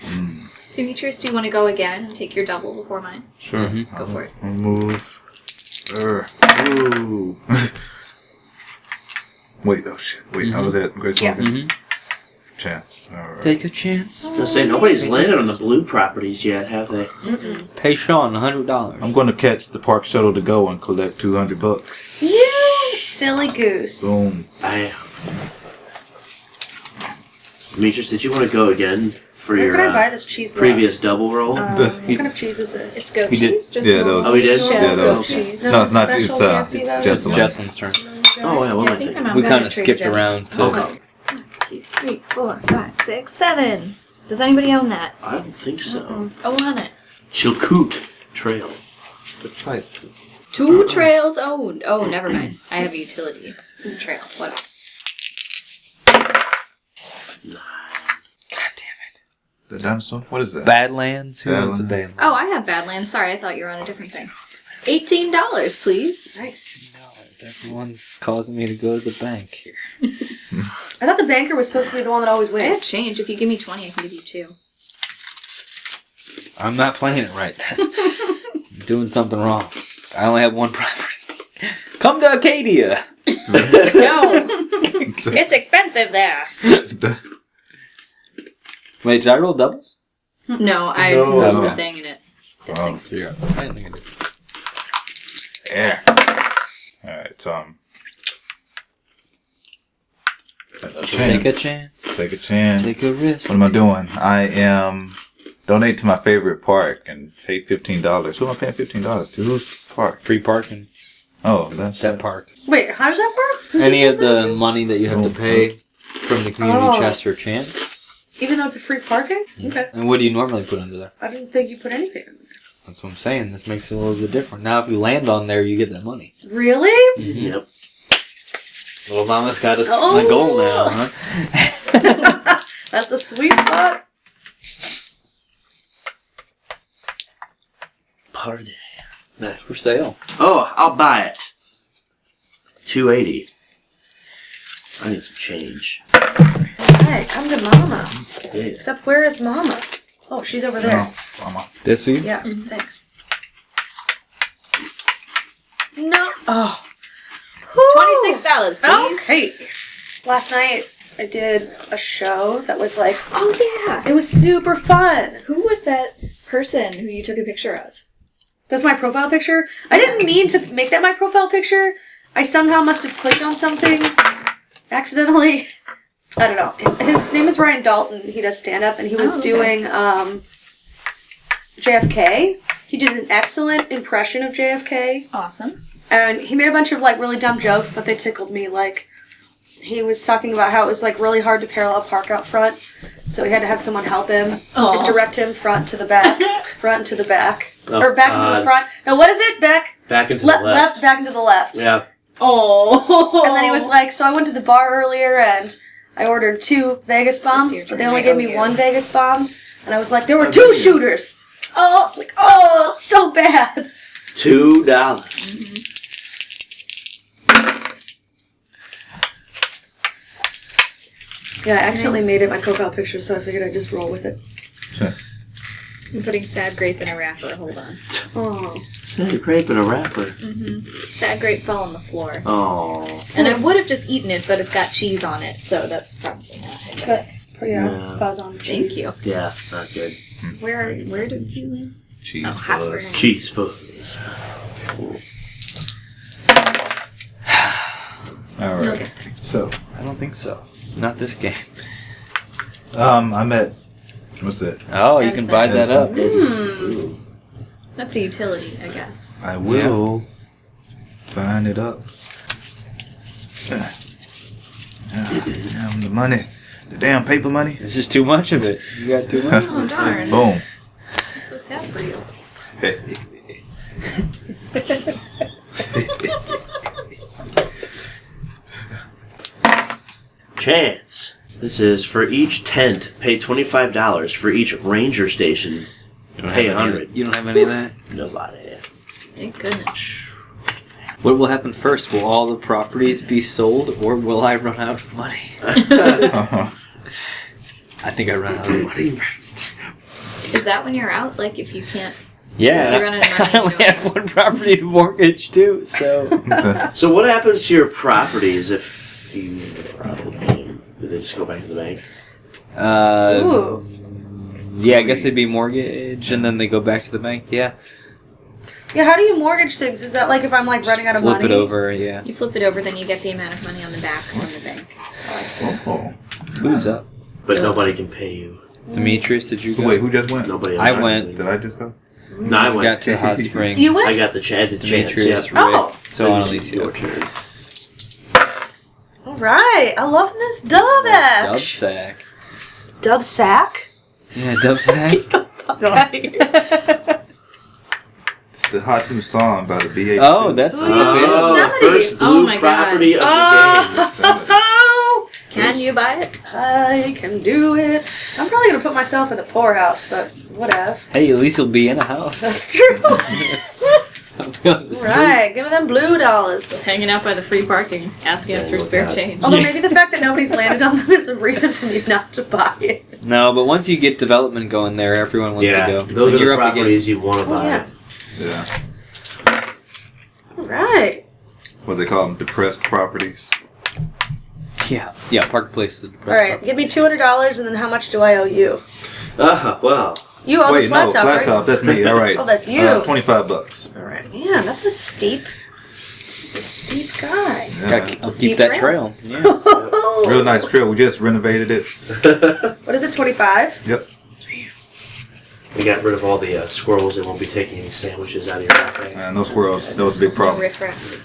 Demetrius, do you want to go again and take your double before mine? Sure. Mhm. Go for it. I'll move. Ooh. Wait, oh shit. Wait, how was that? Grace Yeah. Morgan? Mm-hmm. Chance. Alright. Take a chance. I was gonna say, nobody's landed on the blue properties yet, have they? Pay Sean $100. I'm going to catch the park shuttle to go and collect $200. You silly goose. Boom. Demetrius, did you want to go again for Where your can I buy this cheese? previous double roll? What kind of cheese is this? It's goat He did- cheese. Just Yeah, normal those- Oh, he did? shell Yeah, goat those- cheese. No, it's not. Special It's fancy, it's though? just Justin's turn. Oh, yeah, what Yeah, am I think thinking? my mom We got kind us of Trader skipped Joe's. around. To, Okay. 1, 2, 3, 4, 5, 6, 7. Does anybody own that? I don't think so. I want it. Chilkoot Trail. Right. 2 trails owned. Oh, never mind. I have a utility trail. What? The dinosaur? What is that? Badlands? Who owns the Badlands. Badlands? Oh, I have Badlands. Sorry, I thought you were on a different thing. $18, please. Nice. Everyone's causing me to go to the bank here. I thought the banker was supposed to be the one that always I have wins. change. If you give me 20, I can give you 2. I'm not playing it right then. I'm doing something wrong. I only have one property. Come to Acadia! No! It's expensive there. Wait, did I roll doubles? No, I No. moved the Okay. thing and it did Wow. things. Yeah. I didn't think I did. Yeah. Alright, Take a chance. Take a chance. Take a risk. What am I doing? I am donate to my favorite park and pay $15. Who am I paying $15 to? Whose park? Free parking. Oh, that's That park. Wait, how does that work? Who's Any it of the money that you have to pay from the community Oh. chest or chance. Even though it's a free parking? Okay. And what do you normally put under there? I didn't think you put anything in That's what I'm saying. This makes it a little bit different. Now, if you land on there, you get that money. there. Really? Yep. Little Mama's got us Oh. a goal now, huh? That's a sweet spot. Party. That's for sale. Oh, I'll buy it. $2.80. I need some change. Alright, come to Mama. Yeah. Except where is Mama? Oh, she's over there. Oh, mama. This for you? Yeah, thanks. No. Oh. $26, please. Okay. Last night I did a show that was like, Oh, yeah. it was super fun. Who was that person who you took a picture of? That's my profile picture. I didn't mean to make that my profile picture. I somehow must have clicked on something accidentally. I don't know. His name is Ryan Dalton. He does stand-up, and he was doing JFK. He did an excellent impression of JFK. Awesome. And he made a bunch of, like, really dumb jokes, but they tickled me. Like, he was talking about how it was, like, really hard to parallel park out front. So he had to have someone help him Aw. and direct him front to the back. Front to the back. Oh, or back into the front. No, what is it? Back. Back into Left, the left. back into the left. Yeah. Oh. And then he was like, so I went to the bar earlier and I ordered 2 Vegas bombs, but they only gave me 1 Vegas bomb. And I was like, there were 2 shooters. Oh, I was like, oh, it's so bad. $2. Yeah, I accidentally made it my profile picture, so I figured I'd just roll with it. I'm putting sad grape in a wrapper. Hold on. Oh. Sad grape in a wrapper. Sad grape fell on the floor. Oh. And I would have just eaten it, but it's got cheese on it, so that's probably not hygienic. But, yeah, fuzz on Thank cheese. you. Yeah, not good. Where did you live? Cheese Hotspur. fuzz. Cheese fuzz. All You'll right. get there. So, I don't think so. Not this game. I met. What's that? Oh, you can buy that up. That's a utility, I guess. I will find it up. The money, the damn paper money. It's just too much of it. You got too much. Oh, darn. Boom. That's so sad for you. Chance. This is for each tent, pay $25. For each ranger station, pay $100. You don't have any of that? Nobody. Thank goodness. What will happen first? Will all the properties be sold, or will I run out of money? Uh-huh. I think I run out of money first. Is that when you're out? Like, if you can't... Yeah, If you run out of money, I only have 1 property to mortgage too, so... So what happens to your properties if you do they just go back to the bank? Ooh. Yeah, I guess they'd be mortgaged, and then they go back to the bank, yeah. Yeah, how do you mortgage things? Is that like if I'm like Just running out of flip money? it over, yeah. You flip it over, then you get the amount of money on the back on the bank. Oh, I see. Who's up? But nobody can pay you. Demetrius, did you go? Wait, who just went? Nobody. I else went. can. Did I just go? No, I went. Got to the hot spring. You I went? got the Chad to Chance. Demetrius, Yeah. Rick, Oh. so Analicia. Your turn. All right. I love this dub Dub act. sack. Dub sack? Yeah, dub sack. It's the hot new song by the BA. Oh, that's Ooh, yeah. stupid. Yosemite. First blue Oh my property of the Oh, Can you buy it? I can do it. I'm probably gonna put myself in the poorhouse, but whatever. Hey, at least you'll be in a house. That's true. Right. Right, give me them blue dollars. Hanging out by the free parking, asking us for spare change. Although maybe the fact that nobody's landed on them is a reason for me not to buy it. No, but once you get development going there, everyone wants Yeah, to go. those When are you're the up properties you want to buy. yeah. Yeah. All right. What they call them? Depressed properties. Yeah, Park Place is All right, give me $200, and then how much do I owe you? Well. You owe Wait, the flat no, top, flat right? top. That's me. All right. Oh, that's you. $25. All right, man, that's a steep guy. Yeah. I'll steep keep that trail. trail. Yeah. Real nice trail. We just renovated it. What is it, 25? Yep. We got rid of all the squirrels. They won't be taking any sandwiches out of your backpack. No squirrels. That was a big No problem. riffraff.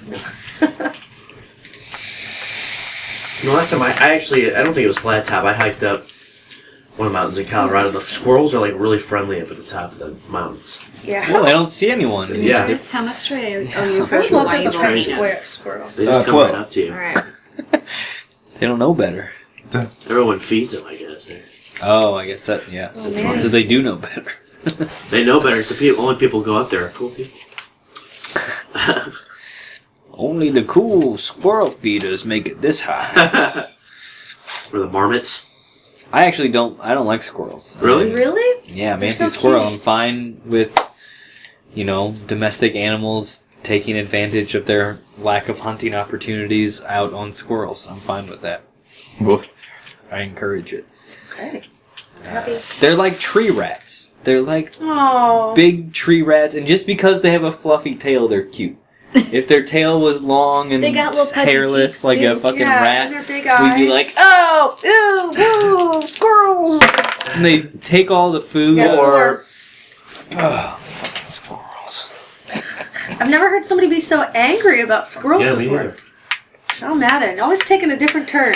No, last time I don't think it was flat top. I hiked up one of the mountains in Colorado. The squirrels are like really friendly up at the top of the mountains. Yeah. Well, I don't see anyone. Yeah. Demetrius, how much do I owe you I for would love to Hawaii have a pet volcanoes? squirrel. They just come 12. right up to you. Alright. They don't know better. Everyone feeds them, I guess. Oh, I guess that, yeah. Oh, man. So they do know better. They know better. It's the only people who go up there are cool people. Only the cool squirrel feeders make it this high. Or the marmots. I actually don't like squirrels. Really? Really? Yeah, They're man, so squirrel. cute. I'm fine with, domestic animals taking advantage of their lack of hunting opportunities out on squirrels. I'm fine with that. What? I encourage it. Okay. Happy. They're like tree rats. They're like Oh. big tree rats, and just because they have a fluffy tail, they're cute. If their tail was long and They got little pudgy hairless cheeks, like a too. fucking Yeah, and rat, their big we'd eyes. be like, oh, ew, woo, squirrels. And they take all the food. Yeah, Or Oh, fucking squirrels. I've never heard somebody be so angry about squirrels yeah, me before. neither. Sean Madden, always taking a different turn.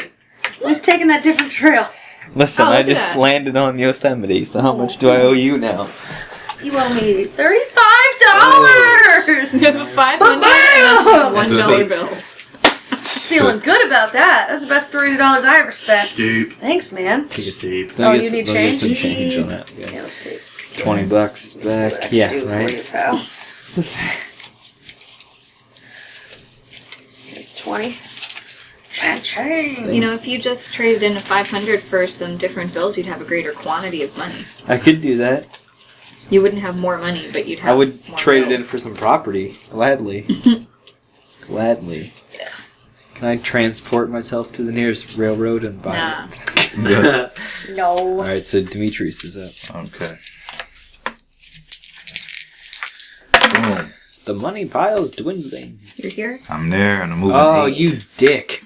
Always taking that different trail. Listen, Oh, I look at just that. landed on Yosemite, so how much do I owe you now? You owe me $35. You have $500 and $1 bills. Feeling good about that. That's the best $300 I ever spent. Steep. Thanks, man. Steep. Oh, you need They'll get change? some change on that. Yeah, Yeah. let's see. $20 back. Yeah, Do for you, right. pal. Here's 20. Cha-ching. You know, if you just traded in a 500 for some different bills, you'd have a greater quantity of money. I could do that. You wouldn't have more money, but you'd have I would more trade it in bills. for some property. Gladly. Gladly. Yeah. Can I transport myself to the nearest railroad and buy Nah. Yeah. No. Alright, so Demetrius is up. Okay. Boom. The money pile's dwindling. You're here? I'm there and I'm moving. Oh, 8. you dick.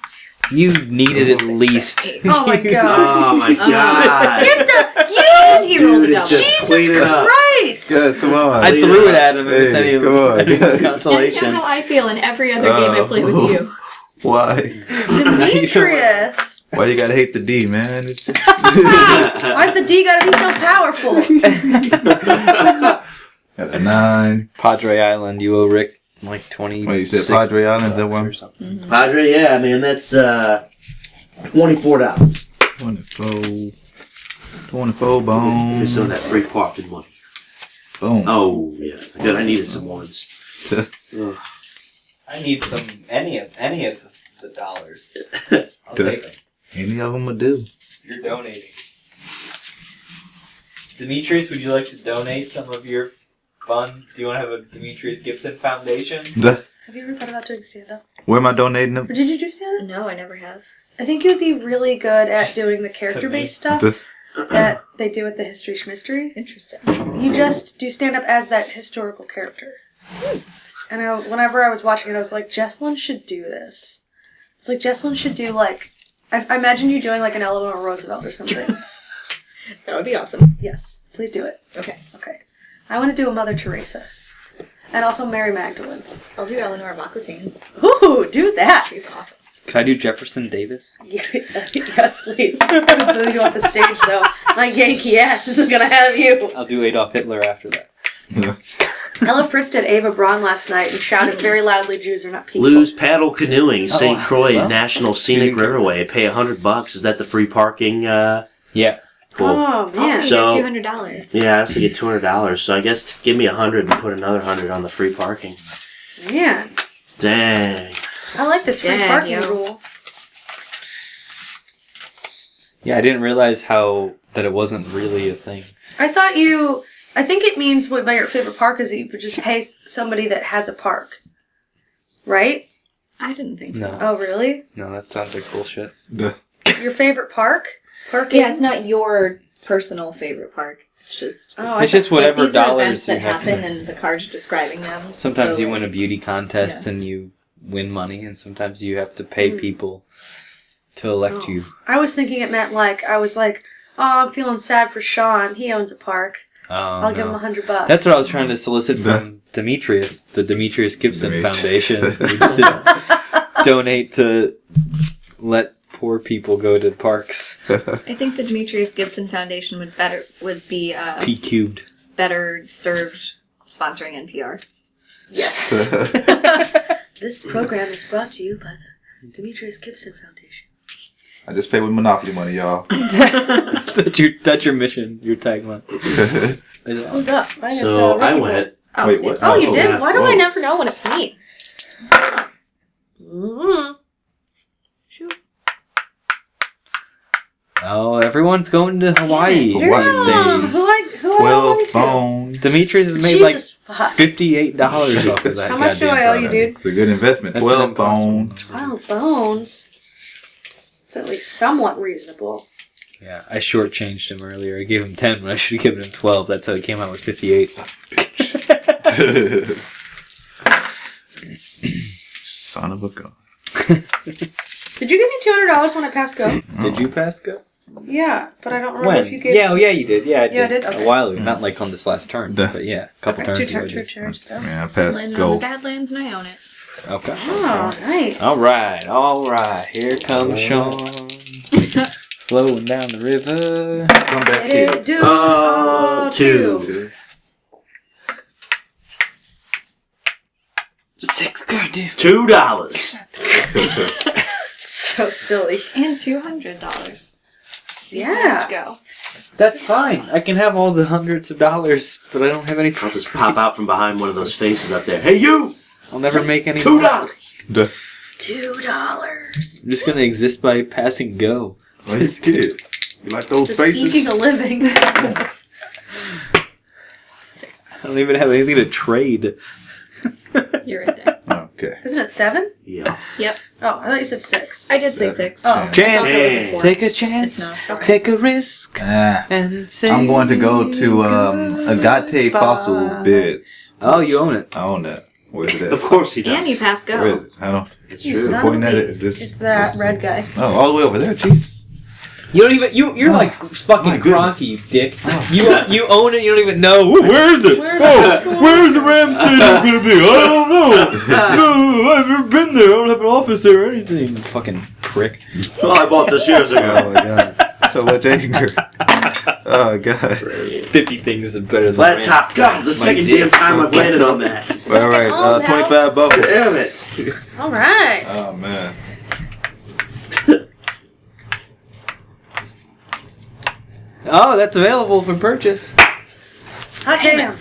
You needed at least. Oh my god. Oh my god. Get the. He rolled a Dude is double. just Jesus cleaning up. Christ! Guys, come on. I threw it at him if it's Hey, any of come on. any Now you know consolation. how I feel in every other game I play with you. Why? Demetrius! Why you gotta hate the D, man? It's just... Why's the D gotta be so powerful? Got a 9. Padre Island, you owe Rick like 20. Wait, you said Padre Island? Is that one? or something. Padre, yeah, man, that's $24. 24. 24 bones. Just on that free parking money. Boom. Oh, yeah. Good, I needed some ones. Ugh. I need any of the dollars. I'll take them. Any of them would do. You're donating. Demetrius, would you like to donate some of your fund? Do you want to have a Demetrius Gibson Foundation? Have you ever thought about doing stand-up? Where am I donating them? Or did you do stand-up? No, I never have. I think you'd be really good at doing the character-based stuff The- that they do with the History Schmistery. Interesting. You just do stand-up as that historical character. And whenever I was watching it, I was like, Jesslyn should do this. It's like, Jesslyn should do, like... I imagine you doing, like, an Eleanor Roosevelt or something. That would be awesome. Yes, please do it. Okay. Okay. I want to do a Mother Teresa. And also Mary Magdalene. I'll do Eleanor of Aquitaine. Ooh, do that! She's awesome. Can I do Jefferson Davis? Yes, please. I'm putting you off the stage, though. My Yankee ass isn't gonna have you. I'll do Adolf Hitler after that. Ella Fritz did Ava Braun last night and shouted very loudly, Jews are not people. Lou's Paddle Canoeing, St. Croix well, National Scenic Riverway. Pay $100. Is that the free parking? Yeah. Cool. Oh, Also, man. you So- get $200. Yeah, I also get $200. So I guess give me $100 and put another $100 on the free parking. Man. Dang. I like this free Dang, parking yo. rule. Yeah, I didn't realize that it wasn't really a thing. I think it means what your favorite park is that you would just pay somebody that has a park. Right? I didn't think so. No. Oh, really? No, that sounds like bullshit. Your favorite park? Parking? Yeah, it's not your personal favorite park. It's just... Oh, It's just whatever these are dollars events you that have. happen and the cards are describing them. Sometimes So, you win a beauty contest and you win money, and sometimes you have to pay people to elect you. I was thinking it meant like, oh, I'm feeling sad for Sean. He owns a park. Oh, I'll give him $100. That's what I was trying to solicit from Demetrius, the Demetrius Gibson Demetrius. Foundation. Needs to donate to let poor people go to parks. I think the Demetrius Gibson Foundation would be P cubed. better served sponsoring NPR. Yes. This program is brought to you by the Demetrius Gibson Foundation. I just pay with Monopoly money, y'all. That's your mission, your tagline. Who's up? I guess, So I Ricky went. Oh, Wait, what? it's- Oh, you Oh, did? yeah. Why do I Whoa. never know when it's me? Mm-hmm. Shoot. Oh, everyone's going to Hawaii these Hawaii. days. Who I 12 bones. Demetrius has made Jesus fuck. $58 off of that. How much do goddamn I owe you, product. dude? It's a good investment. That's 12 an impossible bones. number. 12 bones. It's at least somewhat reasonable. Yeah, I shortchanged him earlier. I gave him 10 when I should have given him 12. That's how he came out with 58. Son of a gun. Did you give me $200 when I passed go? Did you pass go? Yeah, but I don't remember When? if you gave. Yeah, you did. Yeah, I Yeah, I did. did? Okay. A while ago. Not like on this last turn. Duh. But yeah, a couple Okay, turns ago. two turns ago. Man, I passed Landed on the go. Badlands and I own it. Okay. Oh, nice. All right. Here comes Sean. Flowing down the river. Come back here. Do Oh, two. 6 goddamn. $2. So silly. And $200. Yeah. Go. That's fine. I can have all the hundreds of dollars, but I don't have any. I'll just pop out from behind one of those faces up there. Hey, you! I'll never make any. $2! $2. I'm just gonna exist by passing go. Well, he's a kid. You like those Just faces? eking a living. I don't even have anything to trade. You're right there. Okay. Isn't it 7? Yeah. Yep. Oh, I thought you said 6. I did say 6. Oh. I Chance. thought that was a 4. Take a It's chance. not. Okay. Take a risk. And say I'm going to go to Agate Fossil Bits. Oh, you own it. I own that. Where's it at? Of course he does. And you pass Where go. is it? I don't. It's You true. son Pointing of at a- it. Is this? It's that red guy. Oh, all the way over there. Jesus. You don't even. You're like fucking My goodness. Gronky, dick. You own it. You don't even know. Where is it? Where's the Ram Stadium gonna be? I don't know. No, I've never been there. I don't have an office there or anything. Fucking prick. Oh, I bought this years ago. Oh my god. So much anger. Oh god. 50 things are better than Flat Rams. top. God, the second dick. damn time I've landed on that. All right. on, pal. 25 bubble. Damn it. All right. Oh man. Oh, that's available for purchase. Hot damn.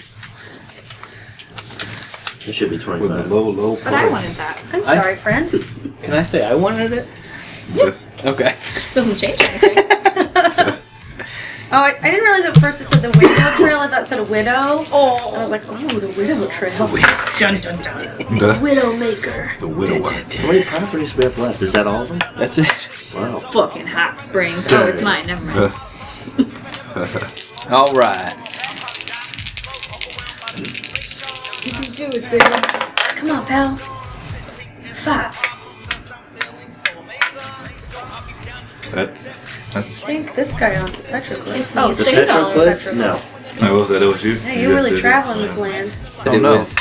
It should be With 25. the low But I wanted that. I'm sorry, friend. Can I say I wanted it? Yeah. Okay. Doesn't change anything. Oh, I didn't realize at first it said the widow trail. I thought it said a widow. Oh. I was like, oh, the widow trail. Dun, dun, dun. The Widowmaker. widower. How many properties do we have left? Is that all of them? That's it. Wow. Fucking hot springs. Oh, it's mine. Never mind. All right. You can do it, baby. Come on, pal. 5. That's. I think this guy owns the petroglyph. It's Oh, me. The Sega owns the petroglyph? No. What was that? It was you? Hey, you're really traveling this land. Oh It no. was-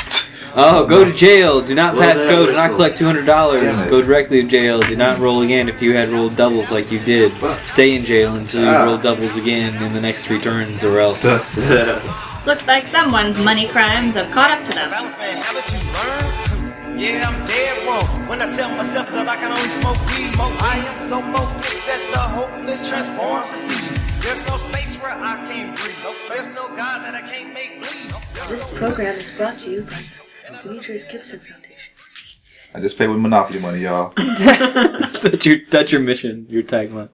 Oh, go to jail. Do not Blow pass that go. Do not whistle. collect $200. Damn it. Go directly to jail. Do not roll again if you had rolled doubles like you did. Stay in jail until you roll doubles again in the next 3 turns or else. Looks like someone's money crimes have caught up to them. Bounce man, haven't you learned? Yeah, I'm dead wrong when I tell myself that I can only smoke weed. I am so focused that the hopeless transforms to seed. There's no space where I can't breathe. There's no God that I can't make bleed. This program is brought to you by the Demetrius Gibson Foundation. I just paid with Monopoly money, y'all. That's your mission, your tagline.